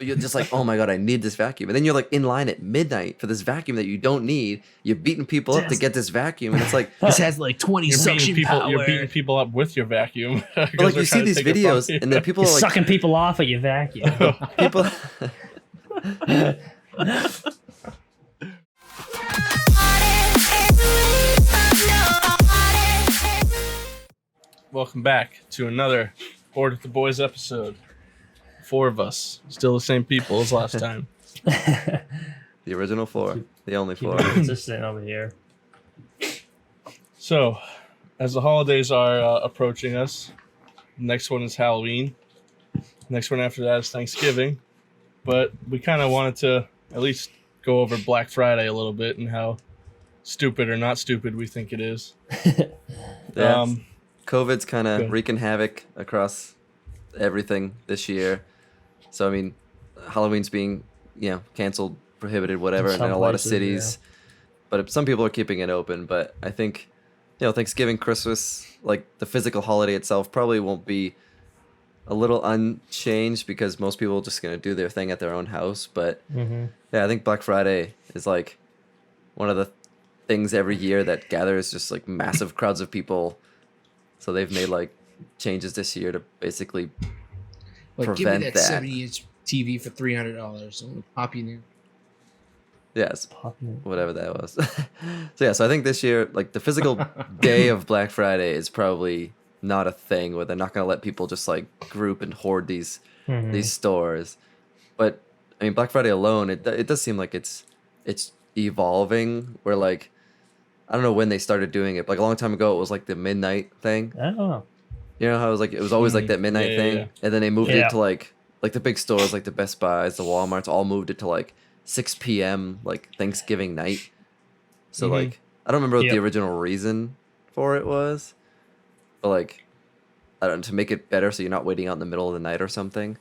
But you're just like, oh my god, I need this vacuum, and then you're like in line at midnight for this vacuum that you don't need. You're beating people up to get this vacuum, and it's like This has like 20 suction power. You're beating people up with your vacuum. but like you see these videos, and then people You're are like sucking people off at your vacuum. people. Welcome back to another Board with the Boys episode. 4 of us, still the same people as last time. The original 4, the only 4. Consistent over here. So, as the holidays are approaching us, next one is Halloween. Next one after that is Thanksgiving. But we kind of wanted to at least go over Black Friday a little bit and how stupid or not stupid we think it is. Yeah, COVID's kind of wreaking havoc across everything this year. So I mean, Halloween's being canceled, prohibited, whatever, in a lot of cities. Yeah. But some people are keeping it open. But I think Thanksgiving, Christmas, like the physical holiday itself, probably won't be a little unchanged because most people are just gonna do their thing at their own house. But yeah, I think Black Friday is like one of the things every year that gathers just like massive crowds of people. So they've made like changes this year to basically like, prevent give me that 70-inch TV for $300 and pop you new. Yes, whatever that was. So I think this year, like the physical day of Black Friday is probably not a thing where they're not going to let people just like group and hoard these stores. But I mean, Black Friday alone, it does seem like it's evolving. Where like I don't know when they started doing it. Like a long time ago, it was like the midnight thing. Oh. You know how it was always like that midnight thing, and then they moved it to like the big stores, like the Best Buys, the Walmarts, all moved it to like 6 p.m. like Thanksgiving night. So like I don't remember what the original reason for it was, but like I don't know, to make it better so you're not waiting out in the middle of the night or something.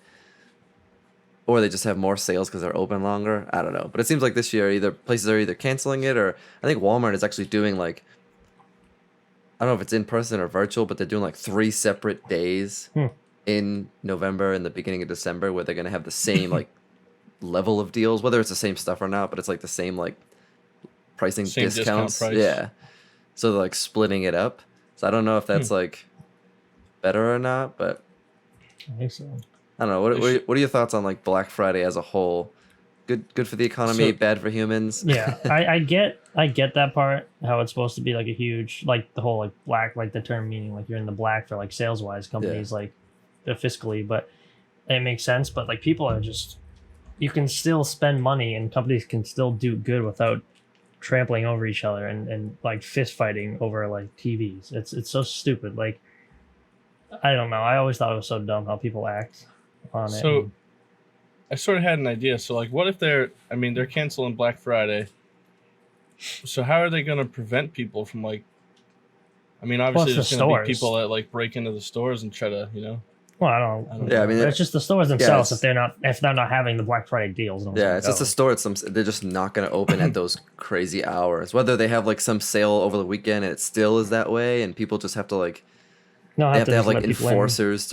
Or they just have more sales because they're open longer. I don't know. But it seems like this year either places are either canceling it or I think Walmart is actually doing like, I don't know if it's in person or virtual, but they're doing like 3 separate days in November and the beginning of December where they're going to have the same like level of deals, whether it's the same stuff or not, but it's like the same like pricing discounts. Discount price. Yeah. So they're like splitting it up. So I don't know if that's like better or not, but I think so. I don't know. What are your thoughts on like Black Friday as a whole? Good for the economy, bad for humans. Yeah, I get that part. How it's supposed to be like a huge, like the whole like black, like the term meaning like you're in the black for like sales wise companies like fiscally, but it makes sense. But like people are just, you can still spend money and companies can still do good without trampling over each other and like fist fighting over like TVs. It's so stupid. Like I don't know. I always thought it was so dumb how people act on it. So I sort of had an idea. So like what if they're canceling Black Friday. So how are they going to prevent people from like, I mean, obviously there's going to be people that like break into the stores and try to, Well, I don't know. Yeah, I mean, it's just the stores themselves if they're not having the Black Friday deals. Yeah, it's just a store. They're just not going to open at those crazy hours. Whether they have like some sale over the weekend and it still is that way, and people just have to like, they have to have like enforcers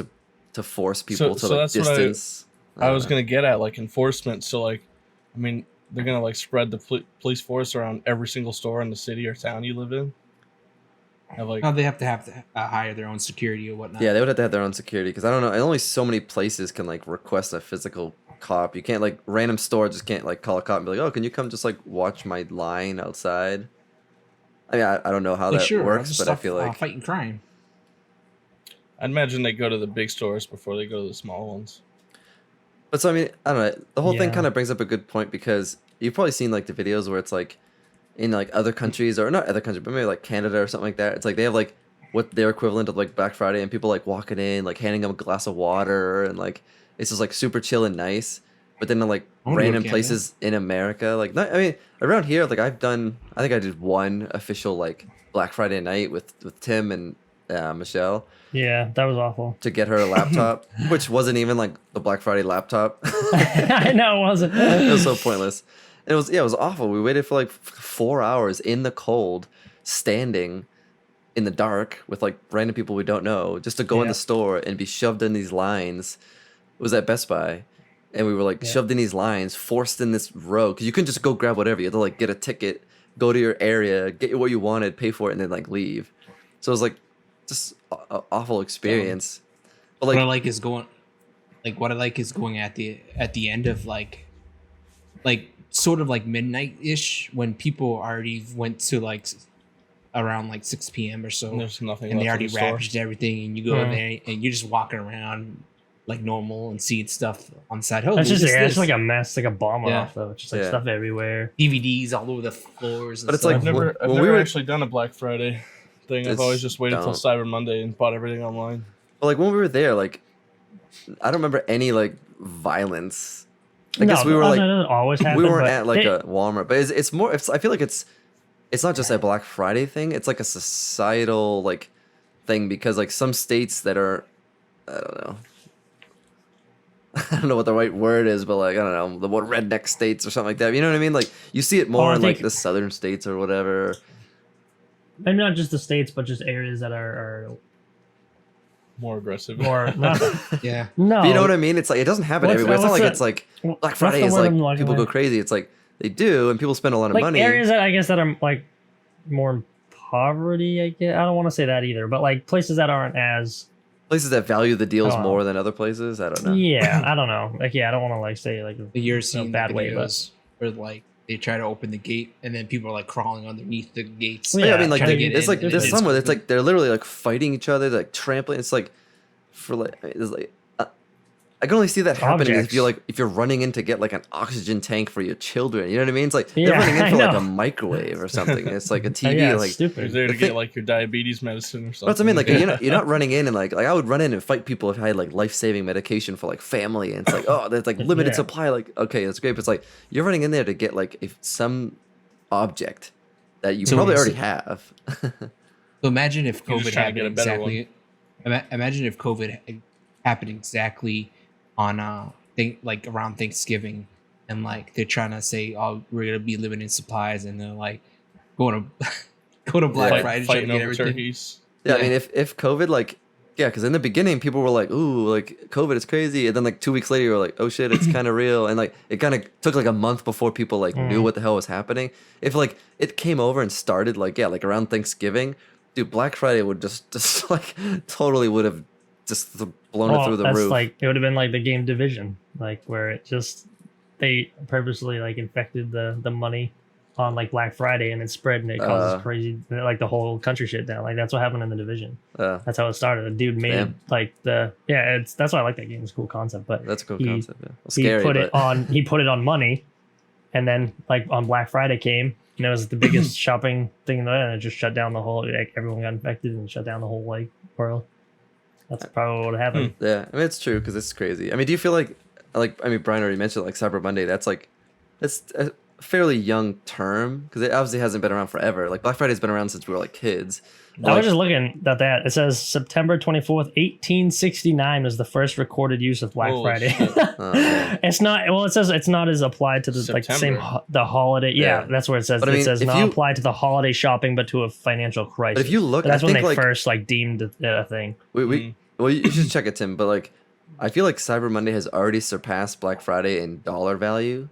to force people to like distance. I was going to get at like enforcement. So like, I mean, they're going to like spread the police force around every single store in the city or town you live in. No, they have to hire their own security or whatnot. Yeah, they would have to have their own security because I don't know. Only so many places can like request a physical cop. You can't like random store just can't like call a cop and be like, oh, can you come just like watch my line outside? I mean, I don't know how that works, but I feel like fighting crime. I'd imagine they go to the big stores before they go to the small ones. But so I mean, I don't know. The whole thing kind of brings up a good point because you've probably seen like the videos where it's like in like other countries or not other countries, but maybe like Canada or something like that. It's like they have like what their equivalent of like Black Friday and people like walking in, like handing them a glass of water and like it's just like super chill and nice. But then like random places in America, like not, I mean around here, like I think I did one official like Black Friday night with Tim and Michelle. Yeah, that was awful. To get her a laptop, which wasn't even like the Black Friday laptop. I know it wasn't. It was so pointless. It was awful. We waited for like 4 hours in the cold, standing in the dark with like random people we don't know, just to go in the store and be shoved in these lines. It was at Best Buy, and we were like shoved in these lines, forced in this row because you couldn't just go grab whatever. You had to like get a ticket, go to your area, get what you wanted, pay for it, and then like leave. So it was like just an awful experience. But like, what I like is going at the end of like sort of like midnight ish when people already went to like around like 6 p.m. or so. And there's nothing and left they already in the store. ravaged everything, and you go there and you're just walking around like normal and seeing stuff on the side. Oh, that's just like a mess, like a bomb off though. It's just like stuff everywhere, DVDs all over the floors. And but it's stuff. like I've never actually done a Black Friday thing. I've always just waited dumb. till Cyber Monday and bought everything online. But like when we were there, like I don't remember any like violence. I guess we were like always happen, we weren't at like a Walmart, but it's more. I feel like it's not just a Black Friday thing. It's like a societal like thing because like some states that are, I don't know what the right word is, but like I don't know the what redneck states or something like that. You know what I mean? Like you see it more in like the southern states or whatever. Maybe not just the states, but just areas that are more aggressive. More yeah. No. But you know what I mean? It's like it doesn't happen everywhere. It's not like it's like Black Friday is like people go crazy. It's like they do, and people spend a lot of money. Areas that I guess that are like more in poverty. I guess I don't want to say that either, but like places that aren't as places that value the deals more than other places. I don't know. Yeah, I don't know. Like I don't want to like say like you're seeing bad way, but where like they try to open the gate and then people are like crawling underneath the gates. Well, yeah, I mean like it's like there's some where it's like they're literally like fighting each other, like trampling. It's like for like it's like I can only see that happening if you're running in to get like an oxygen tank for your children. You know what I mean? It's like they're running in for like a microwave or something. It's like a TV. Like you're there to get like your diabetes medicine or something. That's what I mean. Like you're not running in and like I would run in and fight people if I had like life-saving medication for like family. And it's like there's like limited supply. Like okay, that's great. But it's like you're running in there to get like some object that you probably already have. So imagine if COVID happened exactly. Imagine if COVID happened exactly on like around Thanksgiving, and like they're trying to say, oh, we're gonna be living in supplies, and they're like going to Black Friday trying to get everything. Turkeys. Yeah, I mean if COVID like because in the beginning people were like, ooh, like COVID is crazy, and then like 2 weeks later you were like, oh shit, it's kind of real, and like it kind of took like a month before people like knew what the hell was happening. If like it came over and started like around Thanksgiving, dude, Black Friday would just like totally would have just blown it through the roof. Like it would have been like the game Division, like where it just they purposely like infected the money on like Black Friday and it spread and it causes crazy like the whole country shit down. Like that's what happened in the Division. That's how it started. The dude made like that's why I like that game. It's a cool concept, but that's a cool concept. Yeah. Well, scary, he put it on money, and then like on Black Friday came. And it was the biggest shopping thing there, and it just shut down the whole. Like everyone got infected and shut down the whole like world. That's probably what happened. Yeah, I mean it's true because it's crazy. I mean, do you feel like I mean Brian already mentioned like Cyber Monday? That's like it's a fairly young term because it obviously hasn't been around forever. Like Black Friday's been around since we were like kids. I was just looking at that. It says September 24th, 1869 was the first recorded use of Black Friday. It's not. Well, it says it's not as applied to the September. Like same the holiday. Yeah, that's where it says. But it says not applied to the holiday shopping, but to a financial crisis. But if you look, that's when they first like deemed it a thing. Well, you should check it, Tim. But like, I feel like Cyber Monday has already surpassed Black Friday in dollar value,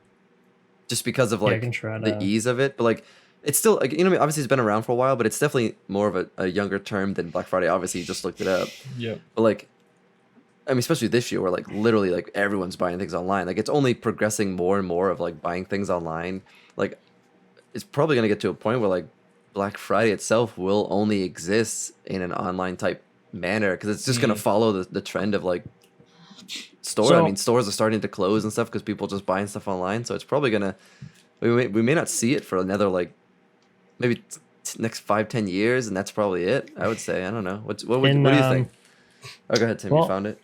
just because of like the ease of it. But like. It's still, like, you know, obviously it's been around for a while, but it's definitely more of a younger term than Black Friday. Obviously, you just looked it up. Yeah. But, like, I mean, especially this year where, like, literally, like, everyone's buying things online. Like, it's only progressing more and more of, like, buying things online. Like, it's probably going to get to a point where, like, Black Friday itself will only exist in an online type manner because it's just going to follow the trend of, like, stores. I mean, stores are starting to close and stuff because people are just buying stuff online. So it's probably going to, we may not see it for another, like, maybe next 5-10 years, and that's probably it. I would say. I don't know. What do you think? Oh, go ahead, Tim. You found it.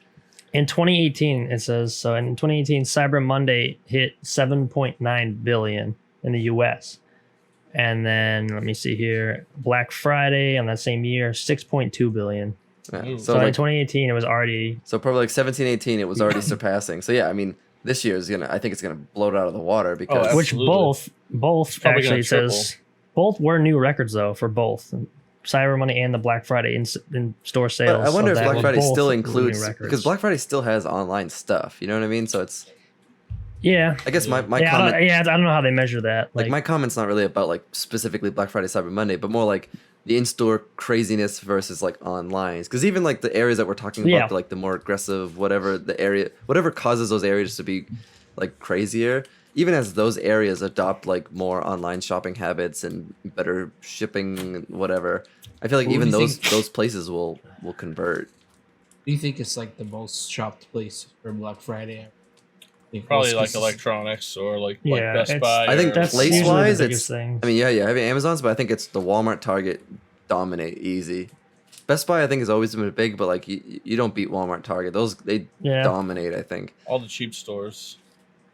In 2018, it says so. In 2018, Cyber Monday hit 7.9 billion in the U.S. And then let me see here, Black Friday on that same year, 6.2 billion. Yeah. So like, in 2018, it was already. So probably like 17, 18, it was already surpassing. So yeah, I mean, this year is I think it's gonna blow it out of the water because which both actually says. Both were new records though for both Cyber Monday and the Black Friday in store sales. But I wonder if Black Friday still includes because Black Friday still has online stuff. You know what I mean? So it's Yeah. I guess my yeah, comment. I don't know how they measure that. Like my comment's not really about like specifically Black Friday, Cyber Monday, but more like the in-store craziness versus like online. Because even like the areas that we're talking about, like the more aggressive, whatever causes those areas to be like crazier. Even as those areas adopt like more online shopping habits and better shipping, whatever, I feel like even those places will convert. Do you think it's like the most shopped place for Black Friday? Probably like electronics or like Best Buy. I think that's place wise, it's. I mean, having Amazon's, but I think it's the Walmart, Target dominate easy. Best Buy, I think, has always been big, but like you don't beat Walmart, Target. They dominate. I think all the cheap stores.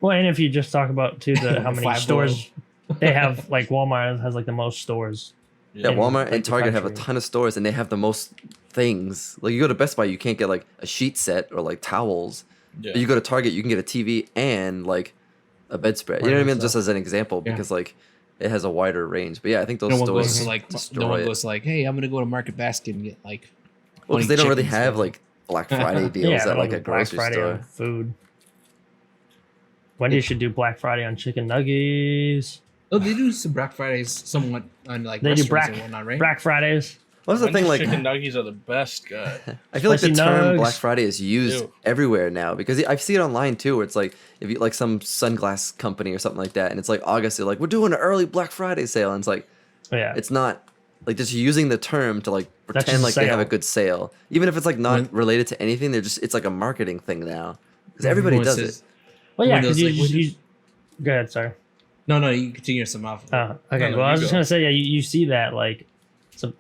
Well, and if you just talk about too how many stores they have, like Walmart has like the most stores. Yeah, Walmart and Target have a ton of stores, and they have the most things. Like you go to Best Buy, you can't get like a sheet set or like towels. Yeah. But you go to Target, you can get a TV and like a bedspread. You know what I mean? Just as an example, because like it has a wider range. But yeah, I think those stores no one goes like, hey, I'm gonna go to Market Basket and get like. Well, because they don't really have like Black Friday deals at like a grocery Black Friday store. On food. Wendy should do Black Friday on chicken nuggets. Oh, they do some Black Fridays somewhat on like they do and whatnot, right? Black Fridays. What's the thing like chicken nuggets are the best, guy. I feel like the term Black Friday is used everywhere now because I see it online too. Where it's like if you like some sunglass company or something like that, and it's like August, they're like we're doing an early Black Friday sale, and it's like it's not like just using the term to like pretend like they have a good sale, even if it's like not related to anything. It's like a marketing thing now because everybody does it. Well, yeah, because you go ahead. Sorry. No, you continue some off. Okay. Well, I was just gonna say, you see that like. So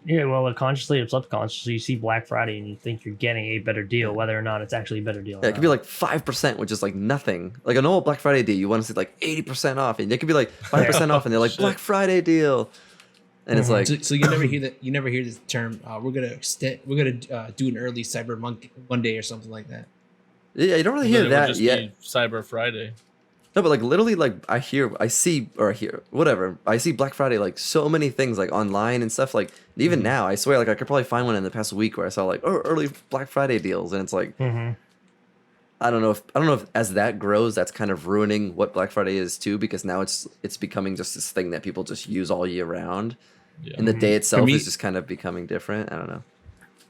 consciously or subconsciously, you see Black Friday and you think you're getting a better deal, whether or not it's actually a better deal. Yeah, it could be like 5%, which is like nothing. Like a normal Black Friday deal, you want to see like 80% off, and it could be like 5% off, and they're like Black Friday deal, and it's like. So you never hear that. You never hear this term. We're gonna do an early Cyber Monday or something like that. Yeah, you don't really hear that yet. Cyber Friday. No, but like literally, like I see Black Friday like so many things like online and stuff. Like even now, I swear, like I could probably find one in the past week where I saw like early Black Friday deals, and it's like I don't know if as that grows, that's kind of ruining what Black Friday is too, because now it's becoming just this thing that people just use all year round, and the day itself is just kind of becoming different. I don't know.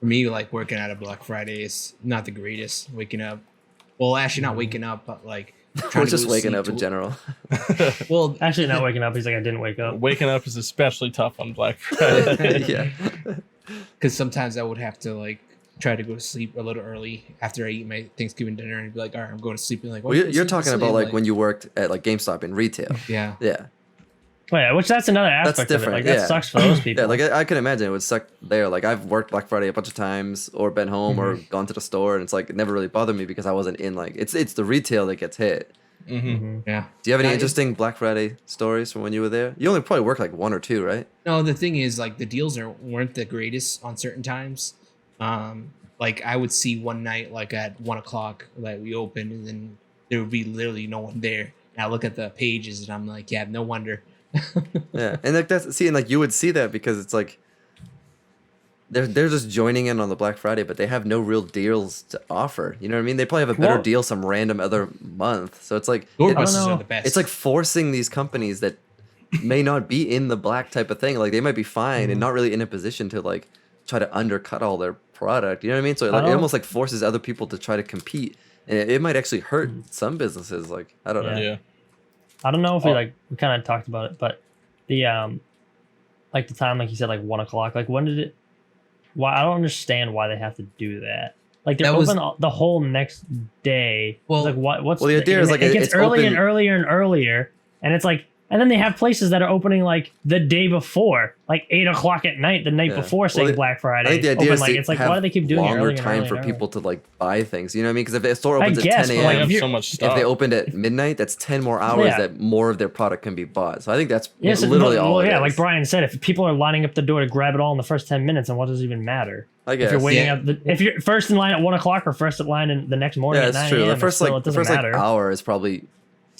For me, like working at a Black Friday is not the greatest. Waking up, well, actually not waking up, but like. We're just waking up in general. Well, actually, not waking up. He's like, I didn't wake up. Waking up is especially tough on Black Friday. Yeah, because sometimes I would have to like try to go to sleep a little early after I eat my Thanksgiving dinner and be like, all right, I'm going to sleep. And like, well, you're talking about like when you worked at like GameStop in retail. Yeah. Well, yeah, which that's another aspect of it. Like that sucks for those people. Yeah, like I can imagine it would suck there. Like I've worked Black Friday a bunch of times, or been home, or gone to the store, and it's like it never really bothered me because I wasn't in like it's the retail that gets hit. Yeah. Do you have any interesting Black Friday stories from when you were there? You only probably worked like one or two, right? No, the thing is like the deals weren't the greatest on certain times. Like I would see one night like at 1:00 that we opened, and then there would be literally no one there. And I look at the pages and I'm like, yeah, no wonder. Yeah, and like and like you would see that because it's like they're just joining in on the Black Friday, but they have no real deals to offer. You know what I mean? They probably have a better deal some random other month. So it's like it's like forcing these companies that may not be in the black type of thing. Like they might be fine and not really in a position to like try to undercut all their product. You know what I mean? So like, it almost like forces other people to try to compete, and it might actually hurt some businesses. Like I don't know. Yeah. I don't know if we kind of talked about it, but the like the time, like you said, like 1:00. Like when did it? Why I don't understand why they have to do that. Like they're open the whole next day. Well, like what's the idea is like it gets early and earlier and earlier, and it's like. And then they have places that are opening like the day before, like 8:00 at night, the night before, saying Black Friday. I think the idea is it's like why do they keep doing longer it time for people to like buy things? You know what I mean? Because if the store opens at 10 a.m., like so much stuff. If they opened at midnight, that's 10 more hours that more of their product can be bought. So I think that's literally all. Well, yeah, like Brian said, if people are lining up the door to grab it all in the first 10 minutes, then what does it even matter? I guess if you're waiting up, if you're first in line at 1:00 or first in line in the next morning at 9 that's true. a.m., The first hour is probably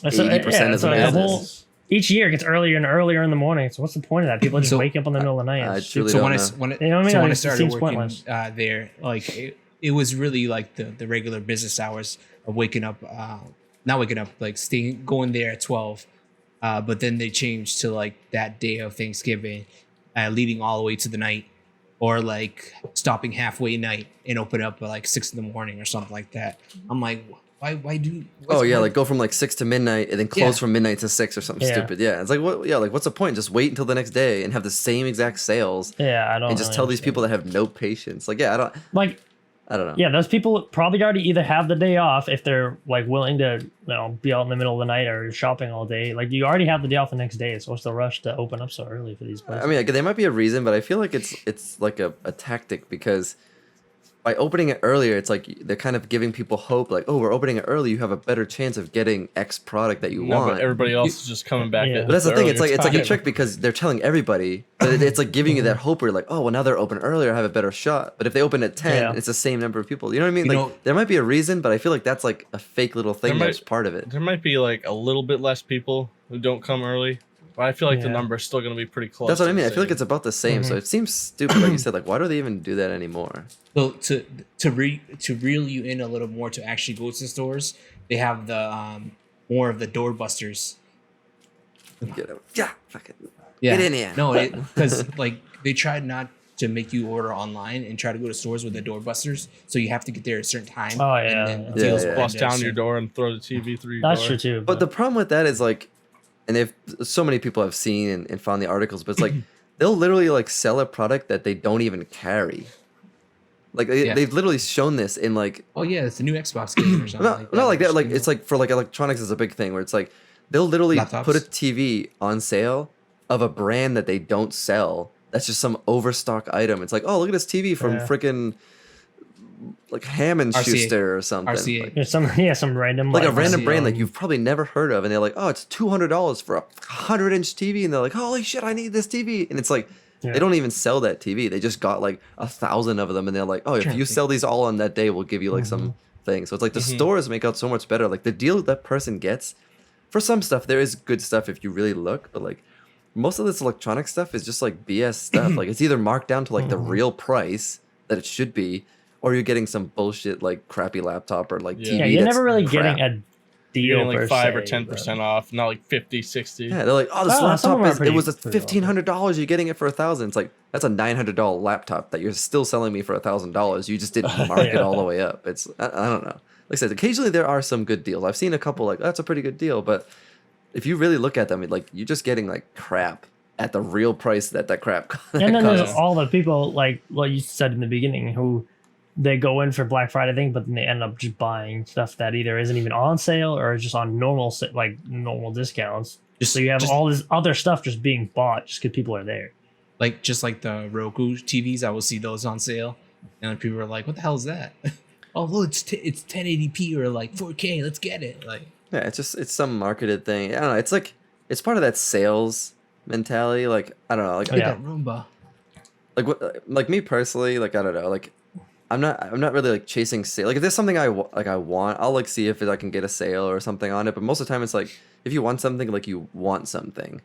80% of the business. Each year it gets earlier and earlier in the morning. So what's the point of that? People just wake up in the middle of the night. I truly don't know. When I started working there, like it was really like the regular business hours of waking up not waking up, like going there at 12. But then they changed to like that day of Thanksgiving, leading all the way to the night, or like stopping halfway night and open up at like 6 in the morning or something like that. I'm like, why do? Oh yeah, like go from like 6 to midnight and then close from midnight to 6 or something stupid. Yeah, it's like what? Yeah, like what's the point? Just wait until the next day and have the same exact sales. Yeah, I don't. And just tell these people that have no patience. Like, yeah, I don't know. Yeah, those people probably already either have the day off if they're like willing to, be out in the middle of the night or shopping all day. Like you already have the day off the next day. So what's the rush to open up so early for these places? I mean, like, there might be a reason, but I feel like it's like a tactic because by opening it earlier, it's like they're kind of giving people hope. Like, oh, we're opening it early. You have a better chance of getting X product that you want. But everybody else is just coming back. But that's the thing. It's like a trick because they're telling everybody, but it's like giving you that hope. Where you're like, oh, well, now they're open earlier. I have a better shot. But if they open at 10, it's the same number of people. You know what I mean? There might be a reason, but I feel like that's like a fake little thing that's part of it. There might be like a little bit less people who don't come early. But I feel like the number is still going to be pretty close. That's what I mean. I feel like it's about the same. So it seems stupid, like you said. Like, why do they even do that anymore? So to reel you in a little more to actually go to stores, they have the more of the doorbusters. Get in here. No, because like they tried not to make you order online and try to go to stores with the doorbusters, so you have to get there at a certain time. Oh yeah, and then bust down your door and throw the TV through your door. That's true too. But the problem with that is like, and so many people have seen and found the articles, but it's like they'll literally like sell a product that they don't even carry. Like they've literally shown this in like, oh yeah, it's a new Xbox game or something. Not like that. Like it's like for like electronics is a big thing where it's like they'll literally put a TV on sale of a brand that they don't sell. That's just some overstock item. It's like, oh, look at this TV from freaking like Hammond Schuster or something. RCA. Like, some random like a random brand like you've probably never heard of, and they're like, oh, it's $200 for a 100-inch TV, and they're like, holy shit, I need this TV, and it's like they don't even sell that TV. They just got like 1,000 of them, and they're like, oh, if you sell these all on that day, we'll give you like some thing. So it's like the stores make out so much better. Like the deal that person gets for some stuff, there is good stuff if you really look, but like most of this electronic stuff is just like BS stuff. Like it's either marked down to like the real price that it should be, or you're getting some bullshit like crappy laptop or like TV. Yeah, you're never really getting a deal, like 5 or 10% off, not like 50, 60. Yeah, they're like, oh, this laptop it was $1,500. You're getting it for $1,000. It's like that's a $900 laptop that you're still selling me for $1,000. You just didn't mark it all the way up. It's I don't know. Like I said, occasionally there are some good deals. I've seen a couple like that's a pretty good deal, but if you really look at them, like you're just getting like crap at the real price that crap costs. And then there's all the people like what you said in the beginning who they go in for Black Friday thing, but then they end up just buying stuff that either isn't even on sale or is just on normal discounts. So you have all this other stuff just being bought just because people are there. Like just like the Roku TVs, I will see those on sale, and then people are like, "What the hell is that?" Oh, look, it's 1080p or like 4K. Let's get it. Like yeah, it's some marketed thing. I don't know. It's like it's part of that sales mentality. Like I don't know. Like that Roomba. Like me personally, like I don't know. Like I'm not really like chasing sale. Like if there's something I want, I'll like see if I can get a sale or something on it. But most of the time, it's like if you want something, like you want something.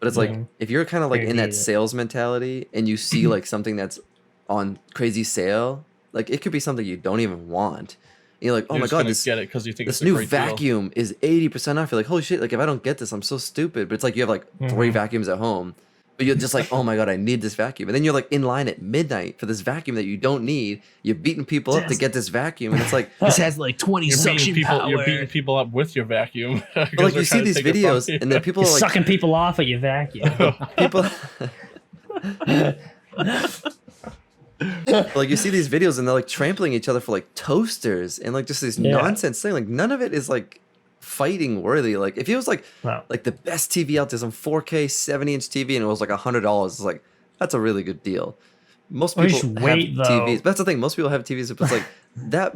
But it's like if you're kind of like in that sales mentality and you see like something that's on crazy sale, like it could be something you don't even want. And you're like, oh my god, get it because you think this new vacuum is 80% off. You're like, holy shit! Like if I don't get this, I'm so stupid. But it's like you have like 3 vacuums at home. But you're just like, oh my god, I need this vacuum. And then you're like in line at midnight for this vacuum that you don't need. You're beating people up to get this vacuum. And it's like, this has like 20 suction power. You're beating people up with your vacuum. But like you see these videos and then people are like sucking people off at your vacuum. People like you see these videos and they're like trampling each other for like toasters and like just this nonsense thing. Like none of it is like fighting worthy. Like if it was like the best TV out there, some 4K 70-inch TV, and it was like $100, it's like that's a really good deal. Most people have TVs. But that's the thing. Most people have TVs. But it's like that.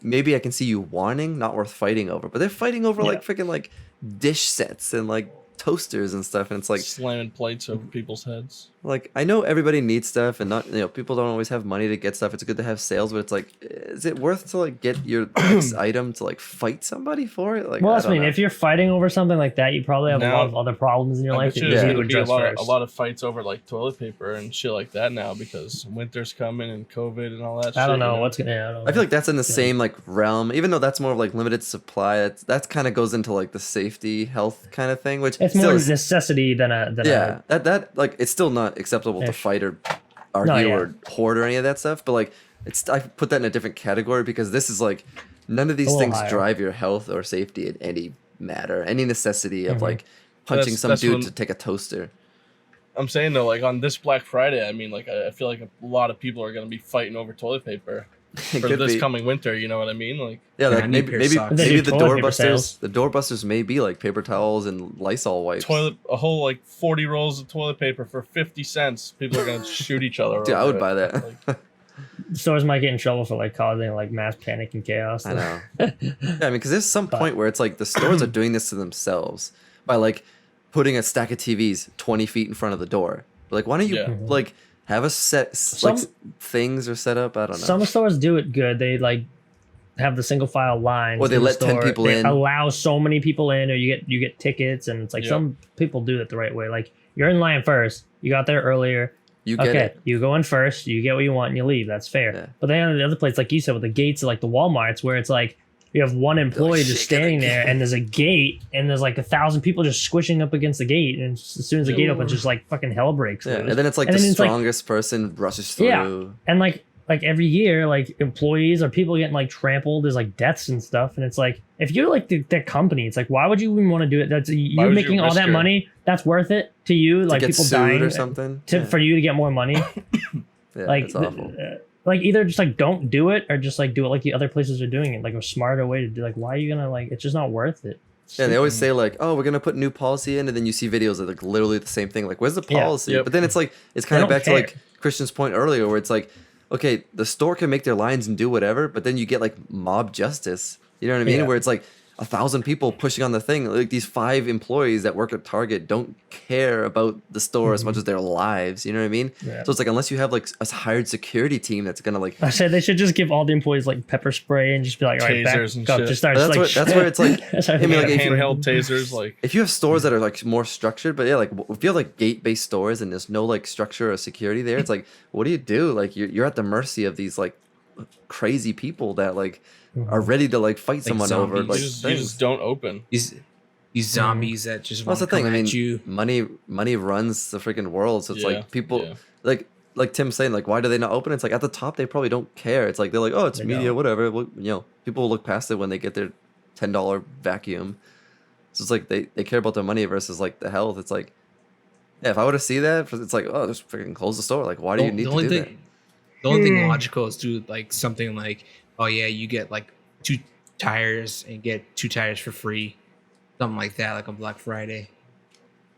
Maybe I can see you wanting, not worth fighting over. But they're fighting over like freaking like dish sets and like toasters and stuff, and it's like slamming plates over people's heads. Like, I know everybody needs stuff, and not, people don't always have money to get stuff. It's good to have sales, but it's like, is it worth to like get your next item to like fight somebody for it? Like, well, I mean, if you're fighting over something like that, you probably have a lot of other problems in your life that you need to address first. A lot of fights over like toilet paper and shit like that now because winter's coming and COVID and all that. I don't know what's gonna. I feel like that's in the same like realm, even though that's more of like limited supply. That's kind of goes into like the safety, health kind of thing, which it's more necessity than a. That like it's still not acceptable to fight or argue or hoard or any of that stuff, but like I put that in a different category because this is like none of these things drive your health or safety in any matter, any necessity of like punching some dude to take a toaster. I'm saying though, like on this Black Friday, I mean, like I feel like a lot of people are gonna be fighting over toilet paper for this coming winter. You know what I mean? Like like maybe the doorbusters may be like paper towels and Lysol wipes. A whole like 40 rolls of toilet paper for 50 cents. People are gonna shoot each other. Dude, I would buy that. Like, stores might get in trouble for like causing like mass panic and chaos. I know. Yeah, I mean, because there's some point where it's like the stores are doing this to themselves by like putting a stack of TVs 20 feet in front of the door. But, like, why don't you like have a things are set up? I don't know. Some stores do it good. They like have the single file lines. Or they let 10 people in. Allow so many people in, or you get tickets, and it's like some people do it the right way. Like you're in line first. You got there earlier. You get it. You go in first, you get what you want, and you leave. That's fair. Yeah. But then on the other place, like you said, with the gates, like the Walmarts, where it's like you have one employee just standing there, and there's a gate, and there's like 1,000 people just squishing up against the gate, and as soon as the gate opens, just like fucking hell breaks loose. And then it's like the strongest person rushes through. Yeah, and like every year, like employees or people getting like trampled. There's like deaths and stuff, and it's like if you're like that company, it's like why would you even want to do it? That's you're making all that money. That's worth it to you, like people dying or something for you to get more money. Like it's awful. Like either just like don't do it or just like do it like the other places are doing it, like a smarter way to do. Like why are you gonna like? It's just not worth it. Yeah, they always say like, oh, we're gonna put new policy in, and then you see videos of like literally the same thing. Like, where's the policy? But then it's like it's kind of back to like Christian's point earlier, where it's like, okay, the store can make their lines and do whatever, but then you get like mob justice. You know what I mean? Where it's like 1,000 people pushing on the thing. Like these 5 employees that work at Target don't care about the store as much as their lives. You know what I mean? Yeah. So it's like unless you have like a hired security team that's gonna like. I said they should just give all the employees like pepper spray and just be like, all right, back up, just start. That's where it's like. I mean, like handheld tasers. Like if you have stores that are like more structured, but like if you have like gate-based stores and there's no like structure or security there, it's like what do? Like you're at the mercy of these like crazy people that like. Are ready to like fight someone zombies. over like you just don't open these zombies that just want to come at you. Money runs the freaking world, so it's like people like Tim's saying, like why do they not open? It's like at the top they probably don't care. It's like they're like, oh, it's media, whatever. Well, people will look past it when they get their $10 vacuum. So it's like they care about their money versus like the health. It's like if I were to see that, it's like, oh, just freaking close the store. Like why do you need to do that? The only thing logical is do like something like, oh yeah, you get like 2 tires and get 2 tires for free, something like that, like on Black Friday.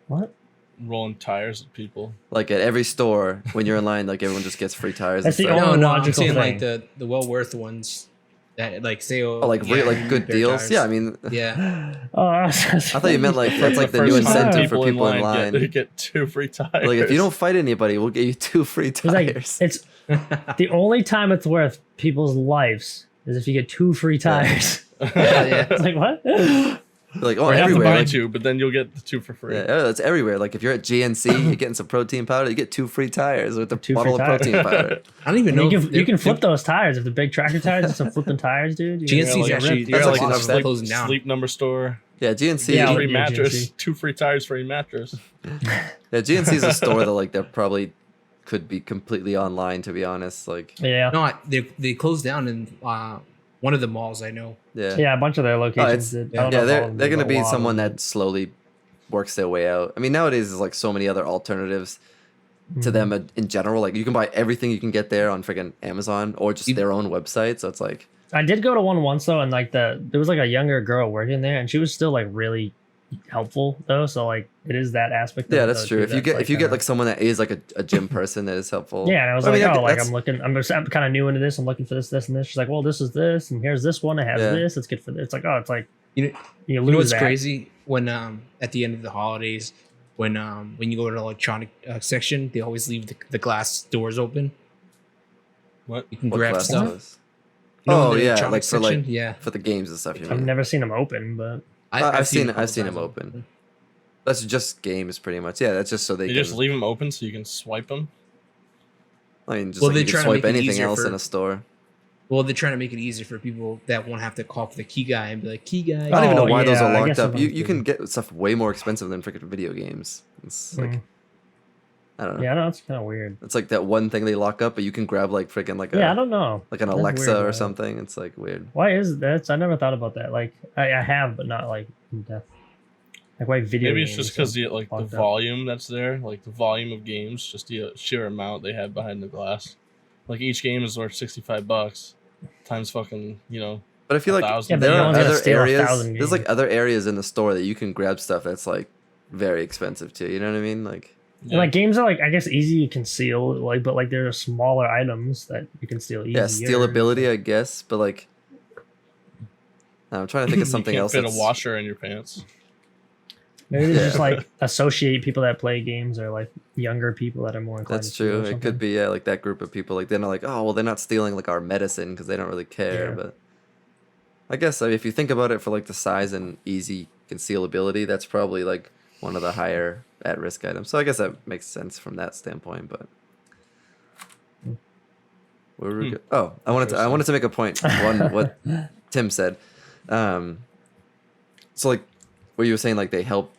What? Rolling tires at people. Like at every store, when you're in line, like everyone just gets free tires. That's the only logical I'm saying thing. Like the well worth ones that like say like good deals. Tires. Yeah, I mean, yeah. I thought you meant like that's like the new incentive for people in line. Get 2 free tires. Like if you don't fight anybody, we'll get you 2 free tires. It's the only time it's worth people's lives is if you get 2 free tires. It's like what? Like you have to buy 2, but then you'll get the 2 for free. Yeah, that's everywhere. Like if you're at GNC, you're getting some protein powder, you get 2 free tires with a bottle of protein powder. I don't even know. You can flip those tires if the big tractor tires. Just some flipping tires, dude. GNC's actually closing down. Sleep Number store. Yeah, GNC. Free mattress. GNC. 2 free tires, free mattress. Yeah, GNC is a store that like they're probably. Could be completely online, to be honest. Like, no, they closed down in one of the malls I know. Yeah, a bunch of their locations. They're gonna be someone that slowly works their way out. I mean, nowadays there's like so many other alternatives to them in general. Like you can buy everything you can get there on freaking Amazon or just their own website. So it's like I did go to one once though, and like there was like a younger girl working there, and she was still like really helpful though, so like it is that aspect. That's true. If you get like someone that is like a gym person that is helpful. Yeah, and I was I'm kind of new into this. I'm looking for this, and this. She's like, well, this is this, and here's this one. It has this. It's good for this. It's like, oh, it's like you know what's crazy? when at the end of the holidays, when you go to the electronic section, they always leave the glass doors open. What? You can What grab glass stuff. doors? You know, in Oh the yeah, electronic like for section? like Yeah. for the games and stuff. You I've mean? never seen them open, but I've seen a couple them times. open. That's just games, pretty much. Yeah, that's just so they They can. just leave them open so you can swipe them. I mean, just Well, like they're you can trying to swipe make it anything easier else for- in a store. Well, they're trying to make it easier for people that won't have to call for the key guy and be like, "Key guy." I don't even know Oh, why those yeah, are I locked guess up. I'm You can kidding. get stuff way more expensive than freaking video games. It's like I don't know. yeah, no, it's kind of weird. It's like that one thing they lock up, but you can grab like freaking like Yeah, I a don't know. like an That's Alexa weird, or man. something. It's like weird. Why is that? I never thought about that. Like I have, but not like in depth. Like why video? Maybe it's games just because are the like the locked up. volume that's there, like the volume of games, just the sheer amount they have behind the glass. Like each game is worth $65 times fucking But I feel like 1,000. Yeah, but there no are one's gonna other steal areas. 1,000 There's like games. other areas in the store that you can grab stuff that's like very expensive too. You know what I mean? Like And like games are like I guess easy to conceal, like but like there are smaller items that you can steal easier. yeah, stealability, I guess. But like, I'm trying to think of something you can't else. fit That's, a washer in your pants. Maybe they Yeah. just like associate people that play games or like younger people that are more inclined. That's to steal true. or It something. could be yeah, like that group of people. Like they're not like, oh well, they're not stealing like our medicine because they don't really care. Yeah. But I guess I mean, if you think about it for like the size and easy concealability, that's probably like one of the higher at risk items. So I guess that makes sense from that standpoint. But where were we go? Oh, I wanted to make a point. One, what Tim said. So like what you were saying, like they help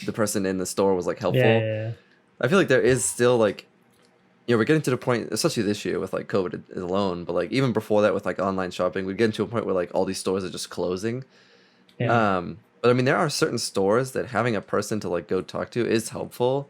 the person in the store was like helpful. Yeah. I feel like there is still like, we're getting to the point, especially this year with like COVID alone, but like even before that with like online shopping, we're getting to a point where like all these stores are just closing. Yeah. But I mean, there are certain stores that having a person to like go talk to is helpful,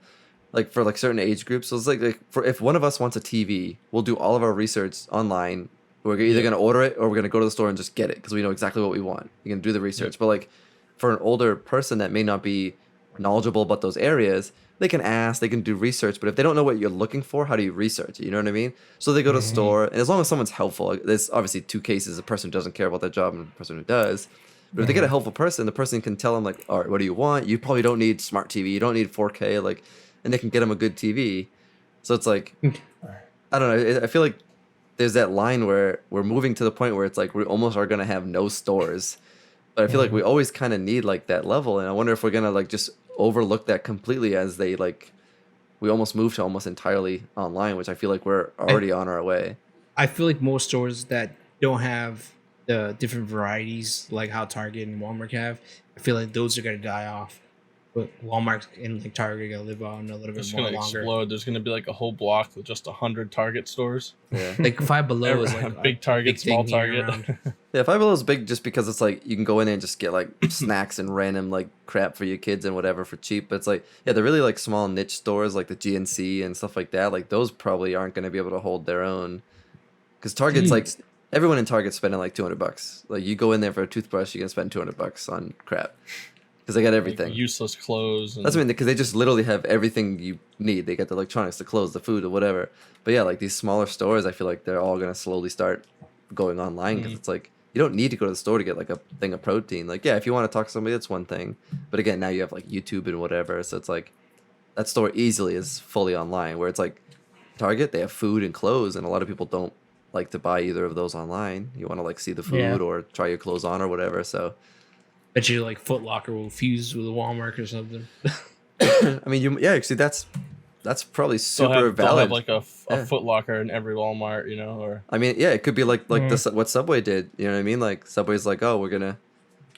like for like certain age groups. So it's like for if one of us wants a TV, we'll do all of our research online. We're either gonna order it or we're gonna go to the store and just get it because we know exactly what we want. You can do the research, but like for an older person that may not be knowledgeable about those areas, they can ask, they can do research, but if they don't know what you're looking for, how do you research it? You know what I mean? So they go to the store, and as long as someone's helpful, there's obviously two cases: a person who doesn't care about their job and a person who does. But if they get a helpful person, the person can tell them like, all right, what do you want? You probably don't need smart TV, you don't need 4K, like, and they can get them a good TV. So it's like, I don't know. I feel like there's that line where we're moving to the point where it's like we almost are gonna have no stores. But I feel like we always kind of need like that level, and I wonder if we're gonna like just overlook that completely as they like we almost move to almost entirely online, which I feel like we're already on our way. I feel like most stores that don't have the different varieties like how Target and Walmart have, I feel like those are gonna die off. But Walmart and like Target are gonna live on a little bit It's more gonna longer. explode. There's gonna be like a whole block with just 100 Target stores. Yeah, Like Five Below is like Big a Target, small thing here Target. around. yeah. Five Below is big just because it's like you can go in there and just get like snacks and random like crap for your kids and whatever for cheap. But it's like yeah, they're really like small niche stores like the GNC and stuff like that. Like those probably aren't gonna be able to hold their own. Because Target's like everyone in Target's spending like $200. Like you go in there for a toothbrush, you're gonna spend $200 on crap because they got everything. Like useless clothes. And That's what I mean, because they just literally have everything you need. They got the electronics, the clothes, the food, or whatever. But yeah, like these smaller stores, I feel like they're all gonna slowly start going online because it's like you don't need to go to the store to get like a thing of protein. Like yeah, if you want to talk to somebody, that's one thing. But again, now you have like YouTube and whatever, so it's like that store easily is fully online. Where it's like Target, they have food and clothes, and a lot of people don't like to buy either of those online. You want to like see the food Yeah. or try your clothes on or whatever. So Bet you like Foot Locker will fuse with a Walmart or something. I mean, actually, that's probably super they'll valid. have like a Yeah. Foot Locker in every Walmart, or I mean, yeah, it could be like what Subway did. You know what I mean? Like Subway's like, oh, we're gonna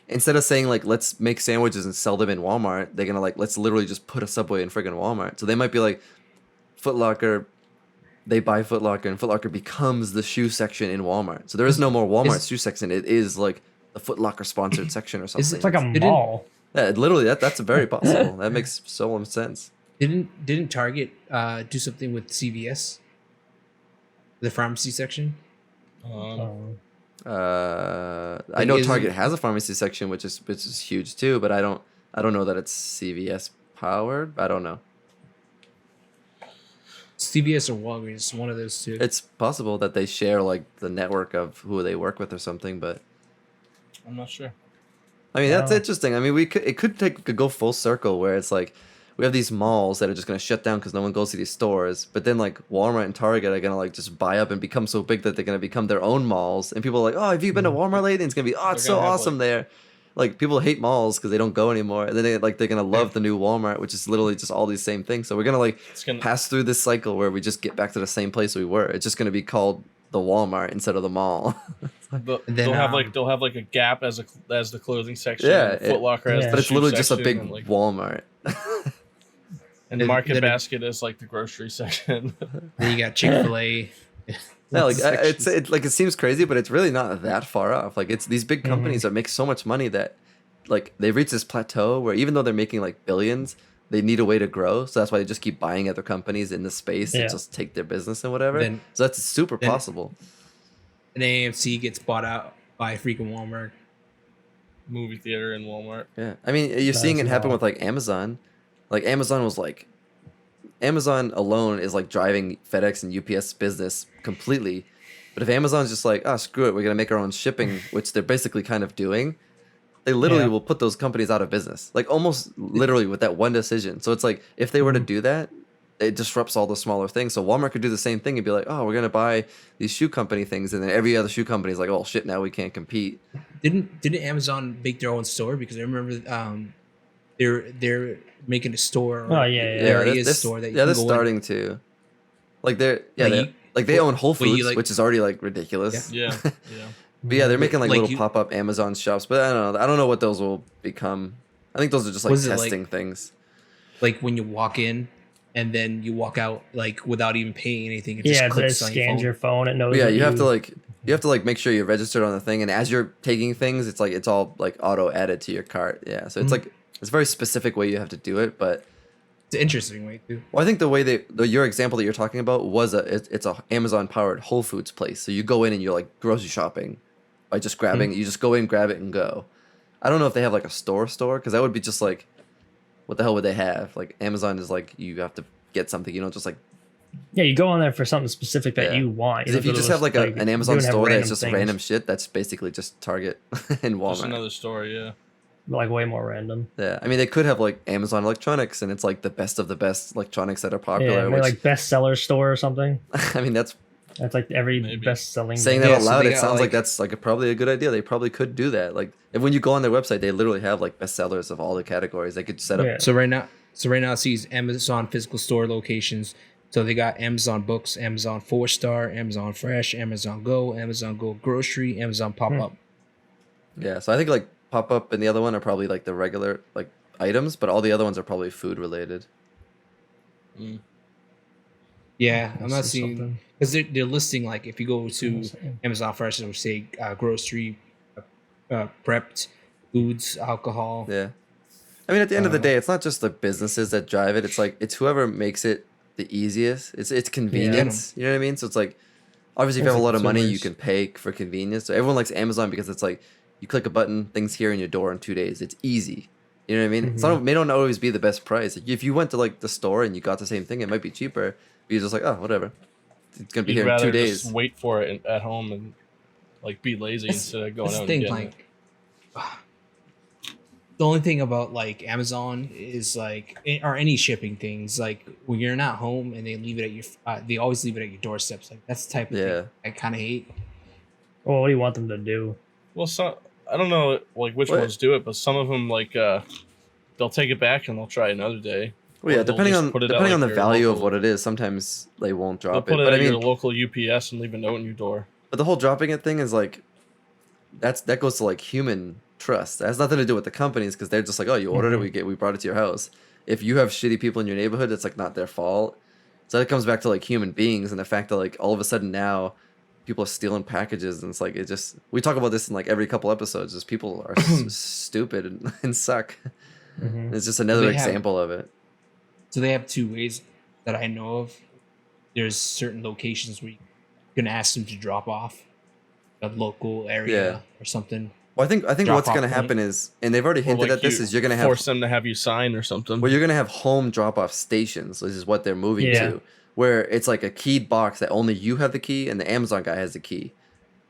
instead of saying like let's make sandwiches and sell them in Walmart, they're gonna like let's literally just put a Subway in friggin' Walmart. So they might be like, Foot Locker. They buy Foot Locker, and Foot Locker becomes the shoe section in Walmart. So there is no more Walmart shoe section. It is like the Foot Locker sponsored section or something. It's like a Didn't- mall. yeah, literally that's very possible. That makes so much sense. Didn't Target do something with CVS? The pharmacy section? Um, I know isn't- Target has a pharmacy section, which is huge too, but I don't know that it's CVS powered. I don't know. CVS or Walgreens, one of those two. It's possible that they share like the network of who they work with or something, but I'm not sure. I mean, that's interesting. I mean, it could go full circle where it's like we have these malls that are just gonna shut down because no one goes to these stores, but then like Walmart and Target are gonna like just buy up and become so big that they're gonna become their own malls, and people are like, oh, have you been to Walmart lately? And it's gonna be, oh, it's so awesome there. Like people hate malls because they don't go anymore, and then they're gonna love the new Walmart, which is literally just all these same things. So we're gonna pass through this cycle where we just get back to the same place we were. It's just gonna be called the Walmart instead of the mall. They'll have like a Gap as the clothing section. Yeah, Foot Locker as but the it's literally just a section, big Walmart. And Market Basket is like the grocery section. Then you got Chick-fil-A. Yeah, like it seems crazy, but it's really not that far off. Like it's these big companies that make so much money that like they've reached this plateau where even though they're making like billions, they need a way to grow. So that's why they just keep buying other companies in the space and just take their business and whatever. So that's super possible. An AMC gets bought out by freaking Walmart. Movie theater in Walmart. Yeah, I mean, you're seeing it happen with like Amazon. Like Amazon alone is like driving FedEx and UPS business completely. But if Amazon's just like, oh, screw it, we're gonna make our own shipping, which they're basically kind of doing, they literally will put those companies out of business. Like almost literally with that one decision. So it's like if they were to do that, it disrupts all the smaller things. So Walmart could do the same thing and be like, oh, we're gonna buy these shoe company things, and then every other shoe company is like, oh shit, now we can't compete. Didn't Amazon make their own store? Because I remember they're making a store. They're starting to. Like they own Whole Foods, which is already like ridiculous. Yeah. But yeah, they're making like little pop-up Amazon shops, but I don't know what those will become. I think those are just like testing things. Like when you walk in and then you walk out like without even paying anything. It just scans your phone. It knows. Yeah, you have to make sure you're registered on the thing, and as you're taking things, it's all like auto added to your cart. Yeah, so it's like it's a very specific way you have to do it, but it's an interesting way too. Well, I think the way your example that you're talking about was it's a Amazon powered Whole Foods place. So you go in and you're like grocery shopping by just grabbing. You just go in, grab it, and go. I don't know if they have like a store because that would be just like, what the hell would they have? Like Amazon is like you have to get something. You don't just like. Yeah, you go on there for something specific that you want. If you just have like an Amazon store that's just random shit, that's basically just Target and Walmart. Just another store, yeah. Like way more random. Yeah, I mean they could have like Amazon Electronics, and it's like the best of the best electronics that are popular. Yeah, like bestseller store or something. I mean that's like every best-selling. Saying that out loud, it sounds like that's like probably a good idea. They probably could do that. Like if when you go on their website, they literally have like bestsellers of all the categories. They could set up. So right now it sees Amazon physical store locations. So they got Amazon Books, Amazon 4-Star, Amazon Fresh, Amazon Go Grocery, Amazon Pop Up. Yeah, so I think like Pop Up and the other one are probably like the regular like items, but all the other ones are probably food related. Yeah, I'm not seeing because they're listing like if you go to Amazon Fresh, it will say grocery, prepped foods, alcohol. Yeah, I mean at the end of the day, it's not just the businesses that drive it. It's like it's whoever makes it the easiest. It's convenience. You know what I mean? So it's like obviously if you have a lot of money, you can pay for convenience. So everyone likes Amazon because it's like you click a button, things here in your door in 2 days. It's easy. You know what I mean? It may not always be the best price. If you went to like the store and you got the same thing, it might be cheaper. But you're just like, oh, whatever. It's gonna be here in 2 days. Just wait for it at home and like be lazy instead of going out. And getting it. The only thing about like Amazon is like, or any shipping things, like when you're not home and they leave it at your, they always leave it at your doorsteps. Like that's the type of thing I kind of hate. Well, what do you want them to do? Well, I don't know like which ones do it, but some of them like they'll take it back and they'll try another day. Well, yeah, depending on the value of what it is, sometimes they won't drop it. They'll put it at your local UPS and leave a note in your door. But the whole dropping it thing is like, that goes to like human trust. That has nothing to do with the companies because they're just like, oh, you ordered it, we brought it to your house. If you have shitty people in your neighborhood, it's like not their fault. So that comes back to like human beings and the fact that like all of a sudden now people are stealing packages and it's like we talk about this in like every couple episodes. Just people are stupid and suck. It's just another example of it. So they have two ways that I know of. There's certain locations where you can ask them to drop off a local area or something. Well, I think what's going to happen is, and they've already hinted at this, is you're going to force them to have you sign or something. Well, you're going to have home drop-off stations. This is what they're moving to, where it's like a keyed box that only you have the key and the Amazon guy has the key.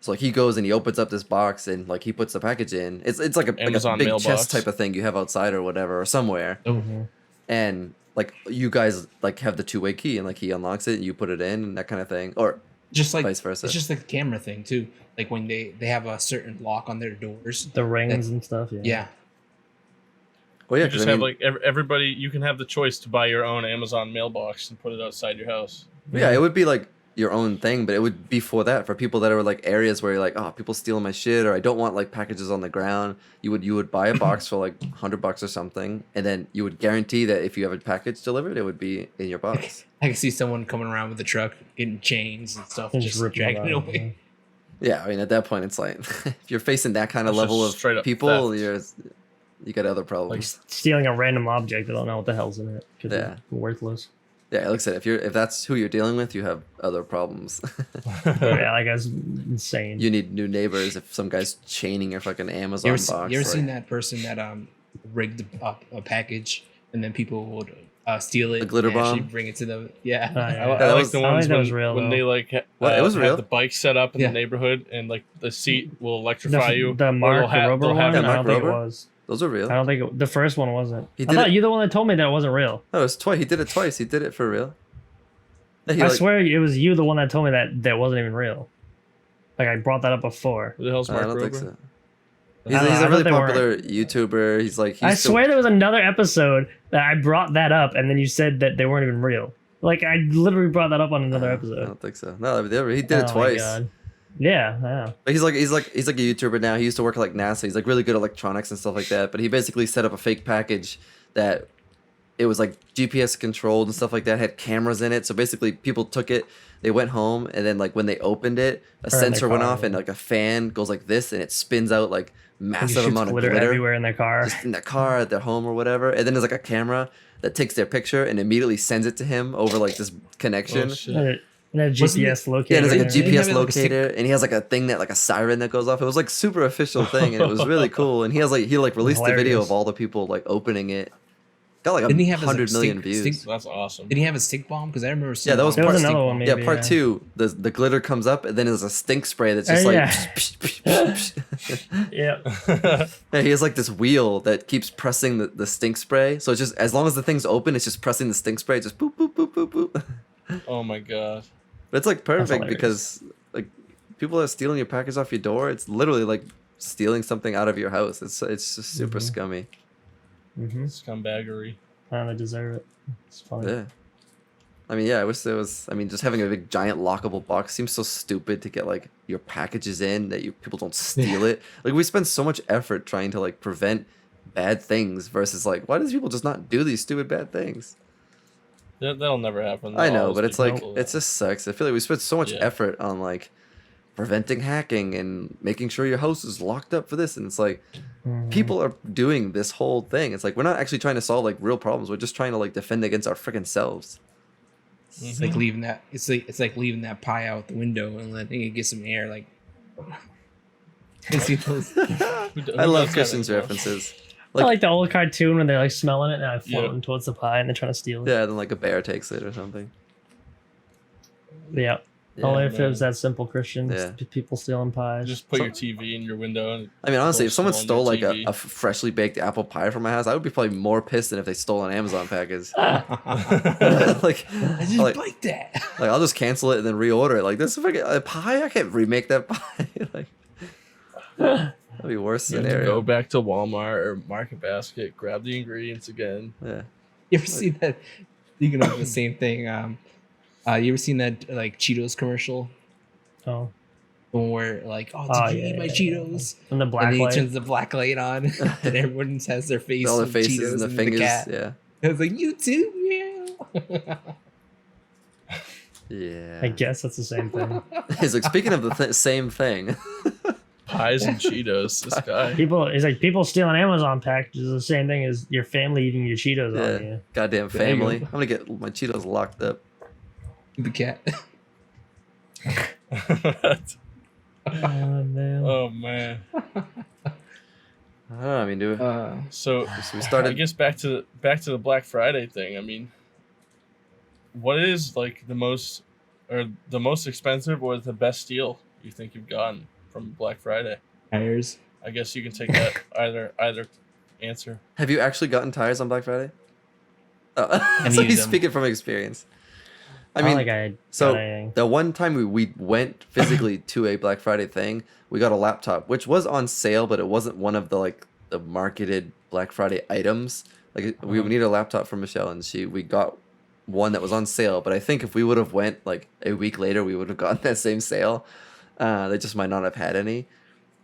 So like he goes and he opens up this box and like he puts the package in. It's like a big mailbox. chest type of thing you have outside or whatever or somewhere. Mm-hmm. And like you guys like have the 2-way key and like he unlocks it and you put it in and that kind of thing, or just like vice versa. It's just like the camera thing too. Like when they have a certain lock on their doors, the rings and stuff. Yeah. Well, yeah, you just have like everybody. You can have the choice to buy your own Amazon mailbox and put it outside your house. Yeah, it would be like your own thing, but it would be for that for people that are like areas where you're like, oh, people stealing my shit, or I don't want like packages on the ground. You would buy a box for like $100 or something, and then you would guarantee that if you have a package delivered, it would be in your box. I can see someone coming around with a truck, getting chains and stuff, and just dragging it away. Yeah, I mean, at that point, it's like if you're facing that kind of level of people, theft. you got other problems. Like stealing a random object, I don't know what the hell's in it. Could Yeah, be worthless. Yeah, like I said, if that's who you're dealing with, you have other problems. Yeah, like that's insane. You need new neighbors if some guy's chaining your fucking Amazon box. You ever seen that person that rigged up a package and then people would steal it? The glitter and actually bomb? bring it to them. Yeah. I like the ones that was real, when though. they like it was real. have the bike set up in Yeah. the neighborhood and like the seat will electrify you. The Mark Rober one? Yeah, I Mark don't think it Rober? was. Those are real. I don't think the first one wasn't. He I did thought it- you're the one that told me that it wasn't real. No, it's twice. He did it twice. He did it for real. Yeah, he, I like- swear it was you the one that told me that wasn't even real. Like I brought that up before. Who the hell's I Mark don't think Rober? so. I He's don't know, a I really thought they popular YouTuber. He's like. I swear there was another episode that I brought that up, and then you said that they weren't even real. Like I literally brought that up on another I episode. don't think so. No, he did it Oh my twice. God. Yeah. But he's like a YouTuber now. He used to work at like NASA. He's like really good at electronics and stuff like that. But he basically set up a fake package that it was like GPS controlled and stuff like that. Had cameras in it. So basically, people took it. They went home and then like when they opened it, a sensor went off and like a fan goes like this and it spins out like massive amount of glitter everywhere in their car. just in their car at their home or whatever. And then there's like a camera that takes their picture and immediately sends it to him over like this connection. Oh, shit. And a GPS locator. Yeah, there's like a in there. GPS locator, and he has like a thing that like a siren that goes off. It was like super official thing, and it was really cool. And he released a video of all the people like opening it. Got like Didn't he have 100 million views. That's awesome. Did he have a stink bomb? Because I remember seeing. Yeah, that was There part was another one. Maybe, yeah, part 2. The glitter comes up, and then there's a stink spray that's just like. Yeah. Yeah, he has like this wheel that keeps pressing the stink spray. So it's just as long as the thing's open, it's just pressing the stink spray, just boop boop boop boop boop. Oh my god. But it's like perfect hilarious. because like people are stealing your package off your door. It's literally like stealing something out of your house. It's just super scummy. Mm-hmm. Scumbaggery. They deserve it. It's funny. Yeah. I mean, yeah, I wish there was. I mean, just having a big giant lockable box seems so stupid to get like your packages in that people don't steal it. Like we spend so much effort trying to like prevent bad things versus like why does people just not do these stupid bad things? That'll never happen. I know, Always but be it's like people. it just sucks. I feel like we spent so much Yeah. effort on like preventing hacking and making sure your house is locked up for this, and it's like people are doing this whole thing. It's like we're not actually trying to solve like real problems. We're just trying to like defend against our freaking selves. It's like leaving that. It's like leaving that pie out the window and letting it get some air. Like. You see those- I love Christian's references. I like the old cartoon when they're like smelling it and like floating Yeah. towards the pie and they're trying to steal it. Yeah, then like a bear takes it or something. Yeah. Yeah, Only if it man. was that simple, Christian. Yeah. People stealing pies. Just put your TV in your window. And I mean, honestly, if someone Post it stole on like your a TV. freshly baked apple pie from my house, I would be probably more pissed than if they stole an Amazon package. Ah. like, I just like, like that. like I'll just cancel it and then reorder it. Like this is a pie. I can't remake that pie. Like that'd be worse You have to scenario. go back to Walmart or Market Basket, grab the ingredients again. Yeah. You ever seen that? Speaking of the same thing, you ever seen that like Cheetos commercial? Oh. The one where like, oh, did you eat my Cheetos? And the black And then he light. turns the black light on, and everyone has their face, All the with faces Cheetos and the and fingers. cat. Yeah. I was like, you too, yeah. Yeah. I guess that's the same thing. He's like, speaking of the same thing. Pies and Cheetos. This guy. People stealing Amazon packages is the same thing as your family eating your Cheetos on Yeah. you. Goddamn There you family. go. I'm gonna get my Cheetos locked up. The cat. Oh man. Oh man. I don't know. I mean, do So we I started. guess back to the Black Friday thing. I mean, what is like the most expensive or the best deal you think you've gotten? from Black Friday. Tires. I guess you can take that either answer. Have you actually gotten tires on Black Friday? Oh. So he's speaking from experience. I mean, so the one time we went physically to a Black Friday thing, we got a laptop, which was on sale, but it wasn't one of the the marketed Black Friday items. Like we needed a laptop for Michelle, and we got one that was on sale. But I think if we would have went like a week later, we would have gotten that same sale. They just might not have had any.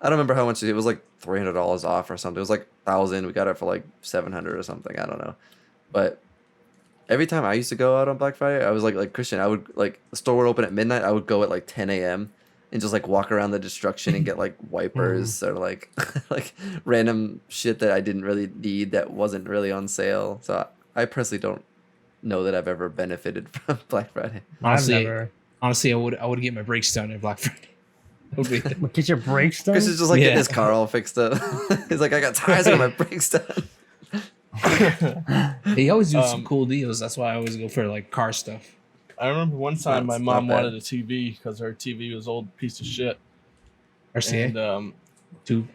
I don't remember how much it was, like $300 off or something. It was like 1,000. We got it for like 700 or something. I don't know, but. Every time I used to go out on Black Friday, I was like Christian. I would like the store would open at midnight. I would go at like 10 a.m. and just like walk around the destruction and get like wipers or like like random shit that I didn't really need that wasn't really on sale. So I personally don't know that I've ever benefited from Black Friday. Honestly, I would get my brakes done at Black Friday. Get your brakes done? Chris is just like getting his car all fixed up. He's like, I got tires, I got my brakes done. They always do some cool deals. That's why I always go for like car stuff. I remember one time my mom wanted a TV because her TV was old piece of shit. RCA? And Tube?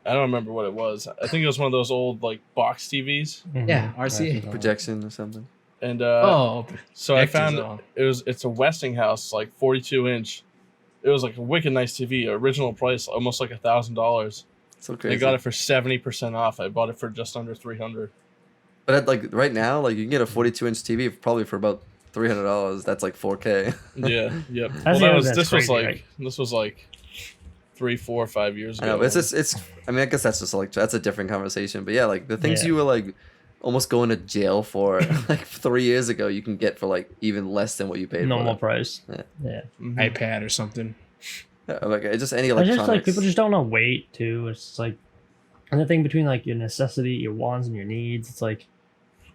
I don't remember what it was. I think it was one of those old like box TVs. Mm-hmm. Yeah, RCA. Projection or something. And so I found it's a Westinghouse like 42-inch. It was like a wicked nice TV. Original price almost like $1,000. So crazy. I got it for 70% off. I bought it for just under $300. But at, like right now, like you can get a 42-inch TV probably for about $300. That's like 4K. Yeah, yep. Well, this was like 3, 4, 5 years ago. I know, but it's. I mean, I guess that's just like that's a different conversation. But yeah, like the things you were like almost going to jail for like 3 years ago, you can get for like even less than what you paid. Normal for price. Yeah. Mm-hmm. iPad or something. Yeah, like just any electronics. Just like people just don't know weight too. It's just like, and the thing between like your necessity, your wants, and your needs. It's like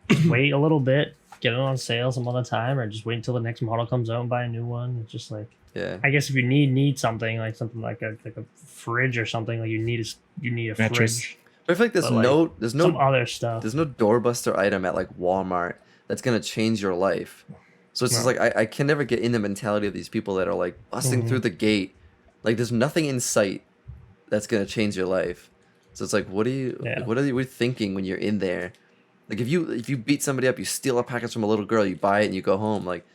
just wait a little bit, get it on sale some other time, or just wait until the next model comes out and buy a new one. It's just like, I guess if you need something like a fridge or something, like you need a fridge. But I feel like there's no some other stuff. There's no doorbuster item at like Walmart that's gonna change your life. So it's just like I can never get in the mentality of these people that are like busting through the gate. Like there's nothing in sight that's gonna change your life. So it's like, what are you thinking when you're in there? Like if you beat somebody up, you steal a package from a little girl, you buy it and you go home. Like,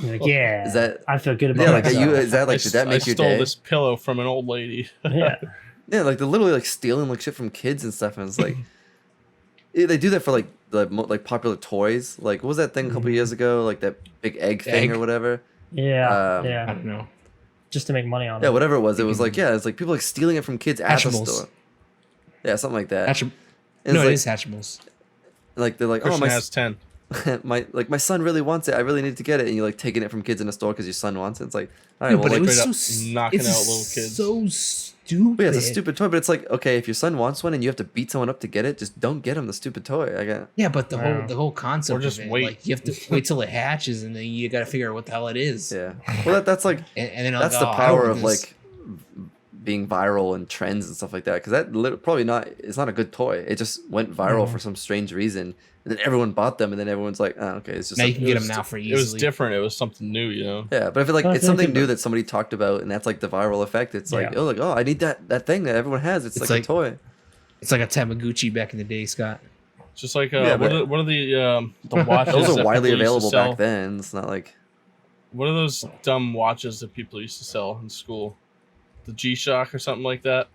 is that I feel good about myself. Did that make your day? I stole this pillow from an old lady. Yeah, like they're literally like stealing like shit from kids and stuff, and it's like they do that for like the popular toys. Like what was that thing a couple years ago? Like that big egg thing or whatever. Yeah. I don't know. Just to make money on it. Yeah, whatever it was. It was like it's like people like stealing it from kids at the store. Yeah, something like that. It is Hatchimals. Like they're like, Christian has 10. my son really wants it. I really need to get it, and you're like taking it from kids in the store because your son wants it. It's like, all right, but it was knocking out little kids. So stupid. But yeah, it's a stupid toy. But it's like, okay, if your son wants one and you have to beat someone up to get it, just don't get him the stupid toy. Yeah, but the whole concept. Or just of it, wait. Like you have to wait till it hatches, and then you got to figure out what the hell it is. Yeah. Well, that's like, and then that's the power of like being viral and trends and stuff like that. Because that probably it's not a good toy. It just went viral for some strange reason. And then everyone bought them, and then everyone's like, "Oh, okay, it's just." Now you can get them now for easily. It was different. It was something new, you know. Yeah, but I feel like it's something new that somebody talked about, and that's like the viral effect. It's like, I need that thing that everyone has. It's like a toy. It's like a Tamagotchi back in the day, Scott. Just like what are the watches? Those are widely available back then. It's not like. What are those dumb watches that people used to sell in school? The G-Shock or something like that.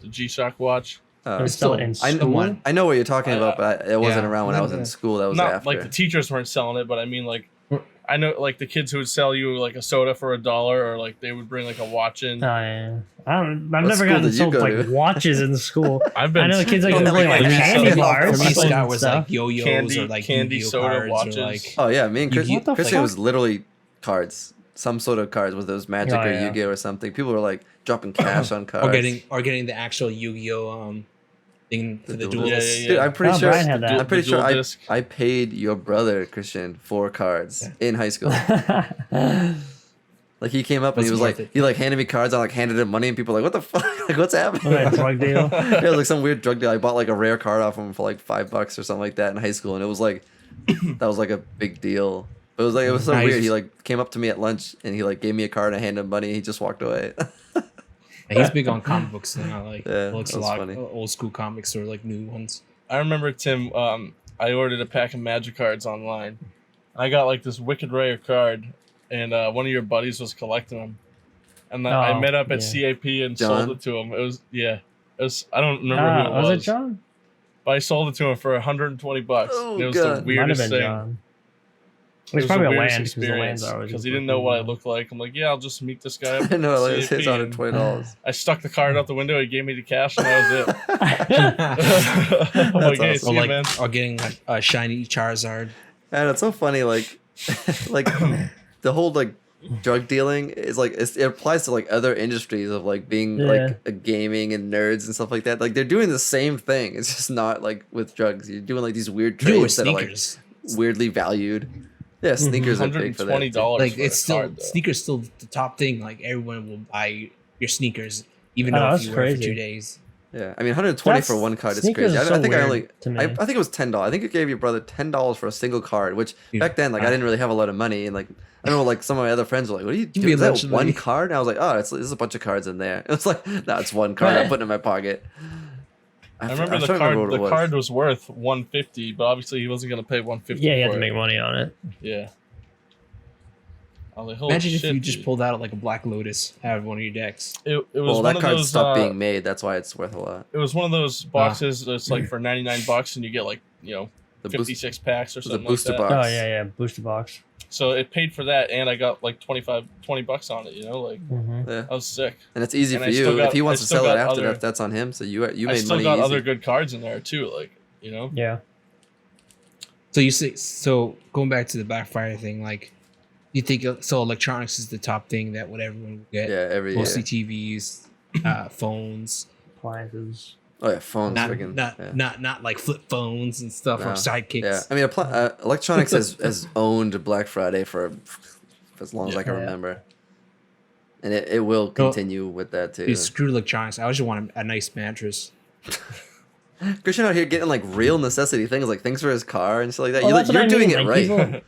The G-Shock watch. Still in school? I know what you're talking about, but it wasn't around when I was in school. That was not after. Like the teachers weren't selling it, but I mean like I know like the kids who would sell you like a soda for $1, or like they would bring like a watch in. I've never gotten sold like watches in school. I know the kids like bring like candy bars. For me, Scott was like yo-yos or like candy soda watches. Like, oh yeah, me and Christian was literally cards. Some sort of cards, whether it was Magic or Yu-Gi-Oh or something. People were like dropping cash on cards, or getting the actual Yu-Gi-Oh thing for the duel. Yeah. Dude, I'm pretty sure. I'm pretty sure disc. I paid your brother Christian for cards in high school. Like he came up and he was like, he like handed me cards. I like handed him money, and people were like, what the fuck? Like what's happening? Drug deal. Yeah, it was like some weird drug deal. I bought like a rare card off him for like $5 or something like that in high school, and it was like that was like a big deal. But it was so weird. He like came up to me at lunch and he like gave me a card and I handed him money. And he just walked away. Yeah, he's big on comic books now. Like, Yeah, looks a that's lot funny. of old school comics or like new ones. I remember, Tim, I ordered a pack of Magic cards online. I got like this wicked rare card, and one of your buddies was collecting them. And I met up at CAP and John? sold it to him. It was I don't remember who it was. Was it John? But I sold it to him for $120. Oh, it was God. the weirdest Might have been thing. John. It was probably the a weirdest land, because the lands experience are always because he didn't know what I looked like. I'm like, yeah, I'll just meet this guy up. I know, at like, it's CAP, and $120. I stuck the card out the window. He gave me the cash, and that was it. I'm like, hey, awesome. see you, man. Or getting like a shiny Charizard. And it's so funny, like, like the whole like drug dealing is like it applies to like other industries of like being like a gaming and nerds and stuff like that. Like they're doing the same thing. It's just not like with drugs. You're doing like these weird trades that are like weirdly valued. Yeah, sneakers are big for that. $120. Like it's still sneakers still the top thing. Like everyone will buy your sneakers, even though if you wear it for 2 days. Yeah, I mean, 120 for one card is crazy. I think I think it was $10. I think it gave your brother $10 for a single card, which back then, like, I didn't really have a lot of money, and like, I don't know, like some of my other friends were like, "What are you doing? Is that one card?" And I was like, "Oh, there's a bunch of cards in there." It was like, "No, it's one card. I'm putting it in my pocket." I remember the card. The card was worth $150, but obviously he wasn't gonna pay $150. Yeah, he had to make money on it. Yeah. Like, imagine if you just pulled out like a Black Lotus out of one of your decks. It was one that of card those, stopped being made. That's why it's worth a lot. It was one of those boxes that's like for $99, and you get like the 56 packs or something. The booster like that. box. Oh yeah, booster box. So it paid for that, and I got like $20 on it. You know, like I was sick. And it's easy for you. If he wants to sell it after, that's on him. So you made money. I still got other good cards in there too. Like Yeah. So you say going back to the Black Friday thing, like. You think so? Electronics is the top thing that what everyone will get. Yeah, mostly TVs, phones, appliances. Oh yeah, phones. Not like flip phones and stuff or sidekicks. Yeah, I mean, electronics has owned Black Friday for as long as I can remember, and it will continue with that too. Dude, screw electronics. I just want a nice mattress. Christian out here getting like real necessity things, like things for his car and stuff like that. You're doing it right. People,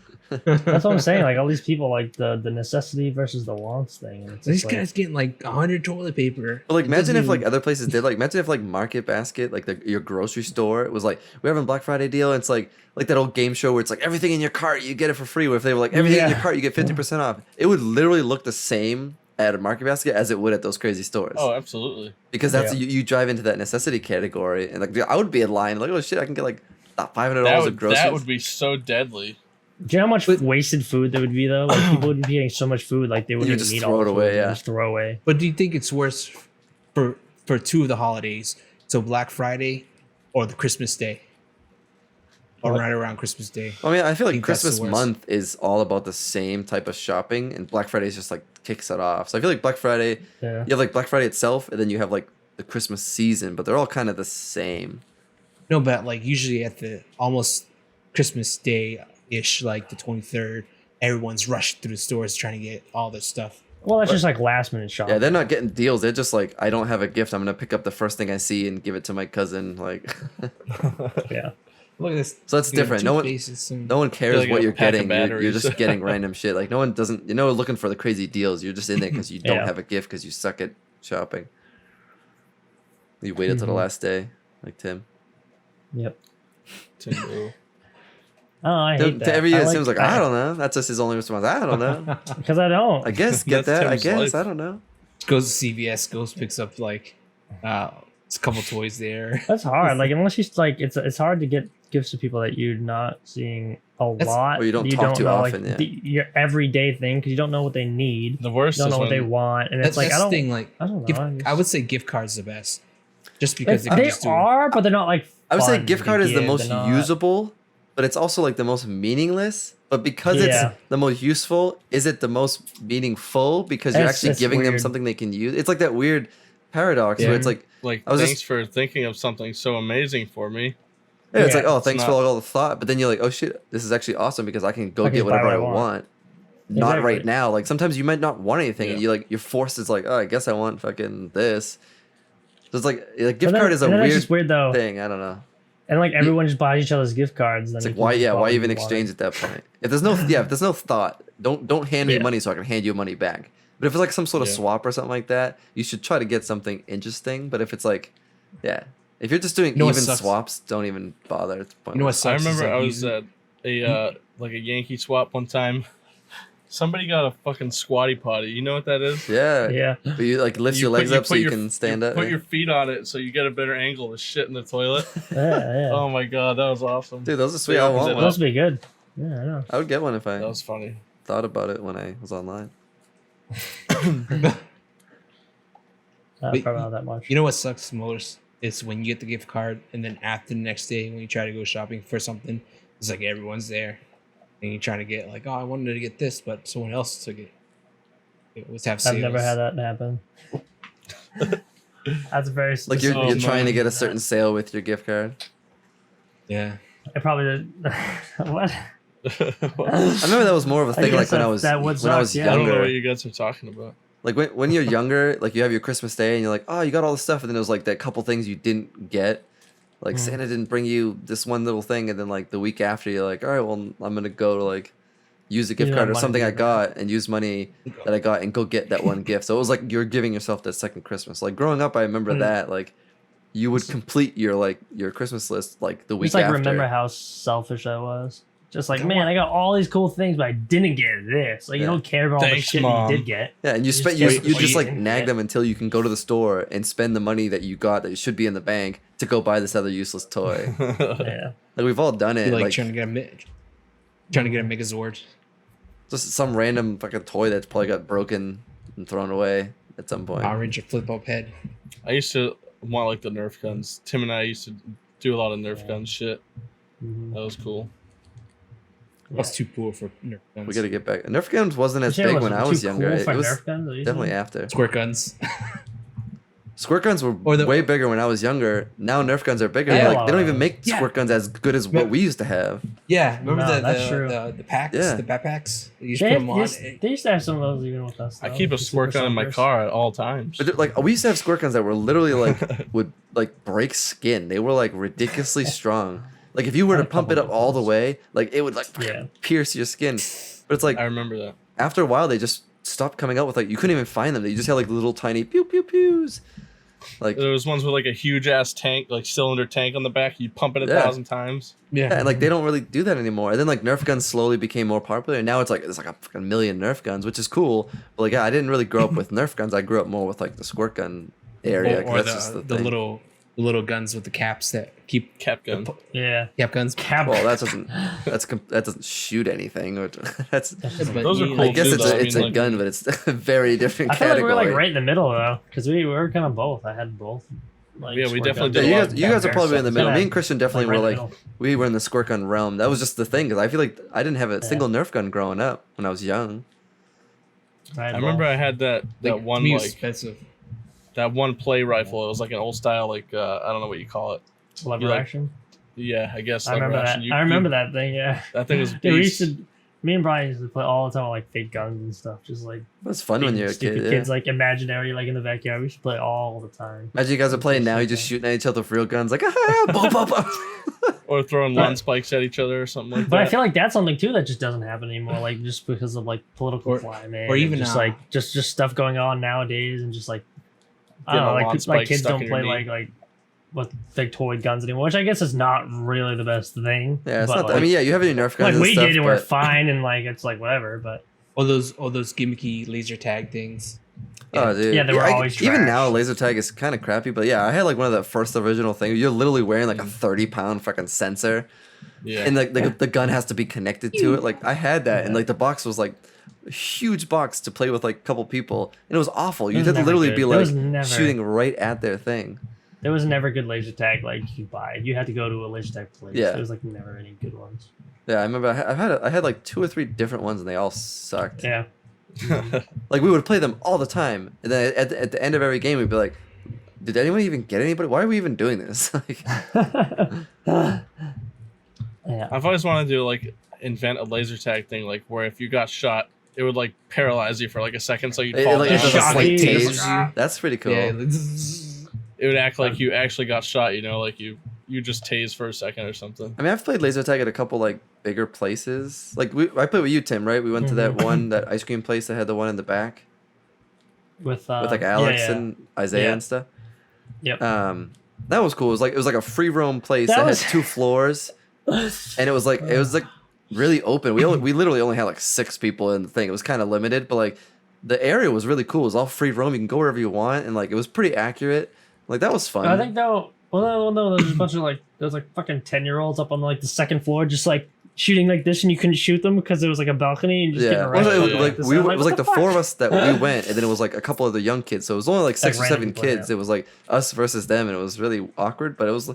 that's what I'm saying. Like all these people, like the necessity versus the wants thing. And these guys getting like 100 toilet paper. But like, imagine if like other places did. Like, imagine if like Market Basket, like your grocery store, it was like we're having Black Friday deal. And it's like that old game show where it's like everything in your cart you get it for free. Where if they were like everything in your cart you get 50% off, it would literally look the same at a Market Basket as it would at those crazy stores. Oh, absolutely. Because that's you drive into that necessity category, and like I would be in line like, oh shit, I can get like $500 of groceries. That would be so deadly. Do you know how much wasted food there would be though? Like people would be getting so much food, like they wouldn't even eat all the food. Just throw away. But do you think it's worse for two of the holidays? So Black Friday or the Christmas Day? Or right around Christmas Day? I mean, I feel like Christmas month is all about the same type of shopping, and Black Friday is just like kicks it off. So I feel like Black Friday, you have like Black Friday itself, and then you have like the Christmas season, but they're all kind of the same. No, but like usually at the almost Christmas Day-ish, like the 23rd, everyone's rushed through the stores trying to get all this stuff. Well, that's just like last minute shopping. Yeah, they're not getting deals. They're just like, I don't have a gift. I'm gonna pick up the first thing I see and give it to my cousin. Like, yeah. Look at this. So that's different. No one cares what you're getting. You're just getting random shit. Like no one doesn't. You're not looking for the crazy deals. You're just in there because you don't have a gift because you suck at shopping. You waited till the last day, like Tim. Yep. Tim. Oh, I hate that. Every year it seems like I don't know. That's just his only response. I don't know. Because I don't. I guess get that. I guess life. I don't know. Goes to CVS. Picks up like a couple toys there. That's hard. Like unless you like, it's hard to get gifts to people that you're not seeing a lot. Or you don't talk too often. Like, your everyday thing because you don't know what they need. The worst. You don't know what they want, and it's like I don't. Thing, like, I don't know. I would say gift cards are the best, just because they are, but they're not like. I would say gift card is the most usable, but it's also like the most meaningless. But because it's the most useful, is it the most meaningful? Because you're actually giving them something they can use. It's like that weird paradox where it's like thanks for thinking of something so amazing for me. Yeah, it's like, oh, thanks for all the thought. But then you're like, oh shit, this is actually awesome because I can go get whatever I want. Not right now. Like sometimes you might not want anything and you're forced. It's like, oh, I guess I want fucking this. So it's like gift card is a weird thing. I don't know. And like everyone just buys each other's gift cards. It's like why even exchange at that point? If there's no thought, don't hand me money so I can hand you money back. But if it's like some sort of swap or something like that, you should try to get something interesting. But if it's like, if you're just doing even swaps, don't even bother. You know what sucks? I remember I was at a like a Yankee swap one time. Somebody got a fucking squatty potty. You know what that is? Yeah. But you like lift your legs up so you can stand up. Put your feet on it so you get a better angle to shit in the toilet. Yeah. Oh my god, that was awesome. Dude, those are sweet. I want one. Those would be good. Yeah, I know. I would get one if I. That was funny. Thought about it when I was online. Probably not that much. You know what sucks most is when you get the gift card and then after the next day when you try to go shopping for something, it's like everyone's there. And you're trying to get like, oh, I wanted to get this, but someone else took it. It always have sales. I've never had that happen. That's very like you're trying to get a certain sale with your gift card. Yeah. I probably did. What? I remember that was more of a thing like when I was younger. I don't know what you guys are talking about. Like when you're younger, like you have your Christmas day and you're like, oh, you got all this stuff, and then it was like that couple things you didn't get. Like Santa didn't bring you this one little thing, and then like the week after you're like, all right, well I'm gonna go to like use a gift card or something I got and use money that I got and go get that one gift. So it was like you're giving yourself that second Christmas. Like growing up, I remember that like you would complete your Christmas list like the week after. Remember how selfish I was. Just like, man, I got all these cool things, but I didn't get this. Like, you don't care about all the shit you did get. Yeah, and you just like nag them until you can go to the store and spend the money that you got that should be in the bank to go buy this other useless toy. Yeah, like we've all done it. Like trying to get a Megazord. Just some random fucking toy that's probably got broken and thrown away at some point. Power Ranger flip up head. I used to want like the Nerf guns. Tim and I used to do a lot of Nerf gun shit. That was cool. That's too cool for Nerf guns. We gotta get back. Nerf guns wasn't as big when I was younger. It was definitely after. Squirt guns. Squirt guns were way bigger when I was younger. Now Nerf guns are bigger. Yeah. Like, they don't even make squirt guns as good as what we used to have. Yeah, remember the packs, the backpacks? They used to have some of those even with us. I keep a squirt gun in my car at all times. But like we used to have squirt guns that were literally like would like break skin. They were like ridiculously strong. Like if you were to pump it up all the way, like it would like pierce your skin. But it's like I remember that. After a while, they just stopped coming out with like you couldn't even find them. You just had like little tiny pew pew pews. Like there was ones with like a huge ass tank, like cylinder tank on the back. You pump it 1,000 times. Yeah, and like they don't really do that anymore. And then like Nerf guns slowly became more popular. And now it's like a fucking million Nerf guns, which is cool. But like I didn't really grow up with Nerf guns. I grew up more with like the squirt gun area. Or the little guns with the caps that keep cap gun. Cap guns. Well, that doesn't shoot anything. Those are cool. I guess it's a gun, but it's a very different category. I feel like we were like right in the middle though, because we were kind of both. I had both. Like, yeah, we definitely did. You guys are probably in the middle. Me and Christian definitely were like we were in the squirt gun realm. That was just the thing because I feel like I didn't have a single Nerf gun growing up when I was young. I remember I had that one like expensive. That one play rifle. It was like an old style, like I don't know what you call it. Lever action. Yeah, I guess. I remember that. I remember that thing. Yeah. That thing was. Me and Brian used to play all the time with like fake guns and stuff. Just like. That's fun when you're a kid. Kids like imaginary, like in the backyard. We used to play all the time. Imagine you guys are playing now. You're just shooting at each other with real guns, like boom, boom, boom. Or throwing lawn spikes at each other or something like that. But I feel like that's something too that just doesn't happen anymore. Like just because of like political climate, or even just like just stuff going on nowadays, and just like. I don't know, like kids don't play like with big toy guns anymore, which I guess is not really the best thing. Yeah, it's not. Like, I mean, yeah, you have your Nerf guns. Like we did, and we're fine, and like it's like whatever. But all those gimmicky laser tag things. Oh, dude. Yeah, they were always trash. Even now, laser tag is kind of crappy. But yeah, I had like one of the first original things. You're literally wearing like a 30-pound fucking sensor. Yeah. And like the gun has to be connected to it. Like I had that, and like the box was like a huge box to play with like a couple people, and it was awful. You had to literally be like shooting right at their thing. There was never good laser tag like you buy. You had to go to a laser tag place. Yeah. There was like never any good ones. Yeah, I remember I had like 2 or 3 different ones, and they all sucked. Yeah. Like we would play them all the time, and then at the end of every game we'd be like, did anyone even get anybody? Why are we even doing this? Like, yeah. I've always wanted to like invent a laser tag thing, like where if you got shot, it would like paralyze you for like a second, so you'd fall down. Tase. That's pretty cool. Yeah, it would act like you actually got shot. You know, like you just tase for a second or something. I mean, I've played laser tag at a couple like bigger places. Like I played with you, Tim. Right? We went to that ice cream place that had the one in the back. with like Alex yeah. and Isaiah Yeah. and stuff. Yep. That was cool. It was like a free roam place that had 2 floors, and it was like really open. We literally only had like 6 people in the thing. It was kind of limited, but like the area was really cool. It was all free roam. You can go wherever you want, and like it was pretty accurate. Like that was fun. I think though. Well, no, there's a bunch of like there's like fucking 10-year-olds up on like the second floor, just like shooting like this, and you couldn't shoot them because it was like a balcony and just getting arrested. Well, it was like the fuck? 4 of us that we went, and then it was like a couple of the young kids. So it was only like 6 or 7 people, kids. yeah. It was like us versus them, and it was really awkward, but it was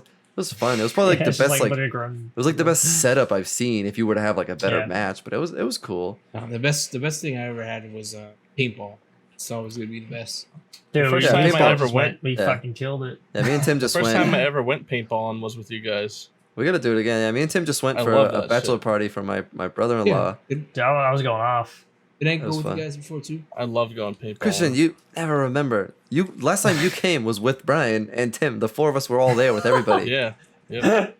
fun. It was probably like Yeah, the best it was like the best setup I've seen if you were to have like a better match, but it was cool. The best thing I ever had was paintball. It's always gonna be the best. Dude, First time I ever went, we fucking killed it. Yeah, me and Tim just First went. time I ever went paintballing was with you guys. We gotta do it again. Yeah, me and Tim just went I for love a that bachelor shit. party for my brother-in-law. Did I was going off. I That go was with fun. you guys before too? I loved going paintballing. Christian, you never remember. You last time you came was with Brian and Tim. The 4 of us were all there with everybody. Yeah.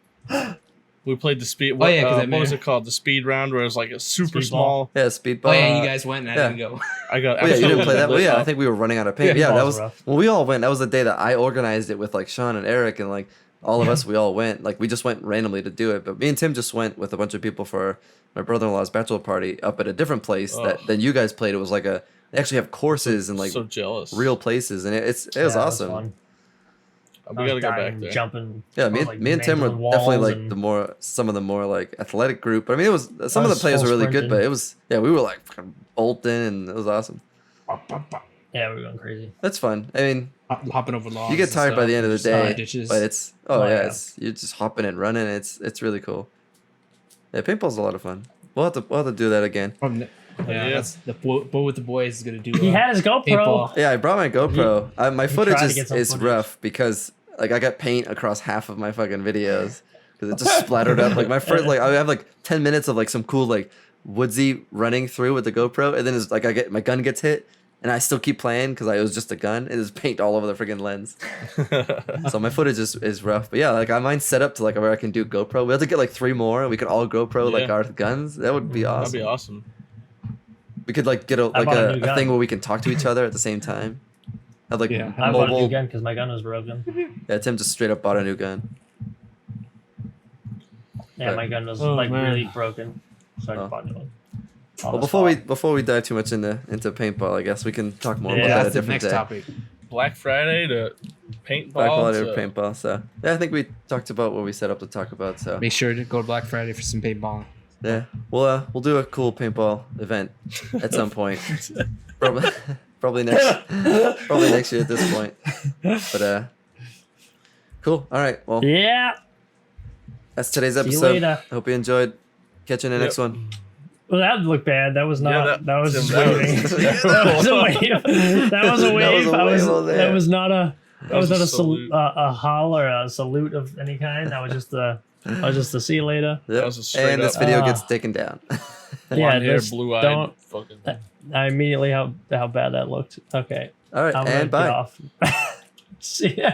We played the speed. Oh, yeah, 'cause what was it called? The speed round, where it was like a super Speedball. small. Yeah, speedball. Oh yeah, you guys went and I didn't go. I got. Oh, yeah, you didn't play that. Well, yeah, I think. think we were running out of paint. Yeah, Speedball's that was rough. when we all went. That was the day that I organized it with like Sean and Eric and like all of us. We all went. Like we just went randomly to do it. But me and Tim just went with a bunch of people for my brother-in-law's bachelor party up at a different place than you guys played. It was like they actually have courses and like so jealous. real places, and it was awesome. We gotta go back there. Jumping. Yeah, me and Tim were definitely like and some of the more like athletic group. But I mean, it was some of the was players were full really good, but sprinting. it was we were like fucking bolting, and it was awesome. Yeah, we were going crazy. That's fun. I mean, Hopping over logs. you get and tired by stuff, the end of the just, day, ditches. but it's Oh, yeah. you're just hopping and running. It's really cool. Yeah, paintball's a lot of fun. We'll have to do that again. Yeah, Yeah. that's the boy with the boys is gonna do. He had his GoPro. paintball. Yeah, I brought my GoPro. My footage tried to get some is footage. rough because like I got paint across half of my fucking videos because it just splattered up. Like my first I have like 10 minutes of like some cool like woodsy running through with the GoPro, and then it's like my gun gets hit, and I still keep playing because it was just a gun. It is paint all over the freaking lens. So my footage is rough, but yeah, like I mine's set up to like where I can do GoPro. We have to get like 3 more, and we could all GoPro like Yeah. our guns. That would be awesome. That'd be awesome. We could like get I bought a new a gun. thing where we can talk to each other at the same time. Have like Yeah. I bought a new mobile. gun because my gun was broken. Yeah, Tim just straight up bought a new gun. Yeah, But- my gun was Oh, like man. really broken, so I Oh. bought a new one. On Well, the before we spot. dive too much into paintball, I guess we can talk more Yeah, about that That's a the different next day. topic. Black Friday to paintball. Black Friday to- or paintball. So yeah, I think we talked about what we set up to talk about. So Make sure to go to Black Friday for some paintballing. yeah, we'll do a cool paintball event at some point. Probably probably next year at this point. But cool. All right. Well, Yeah. that's today's See you episode. later. I hope you enjoyed. Catch you in the next Yep. one. Well, that looked bad. That was not. Yeah, that was just that was- waving. That was a wave. That was a That wave. was a I was. wave over there. That was not a. That was not a salute. a howl or a salute of any kind. That was just a. That was just a see you later. Yep. was a straight And this up- video Ah. gets taken down. Yeah, Blonde hair, this- blue eyed. don't- Fucking. I immediately how bad that looked. Okay, All right, I'm gonna and get bye. off. See ya.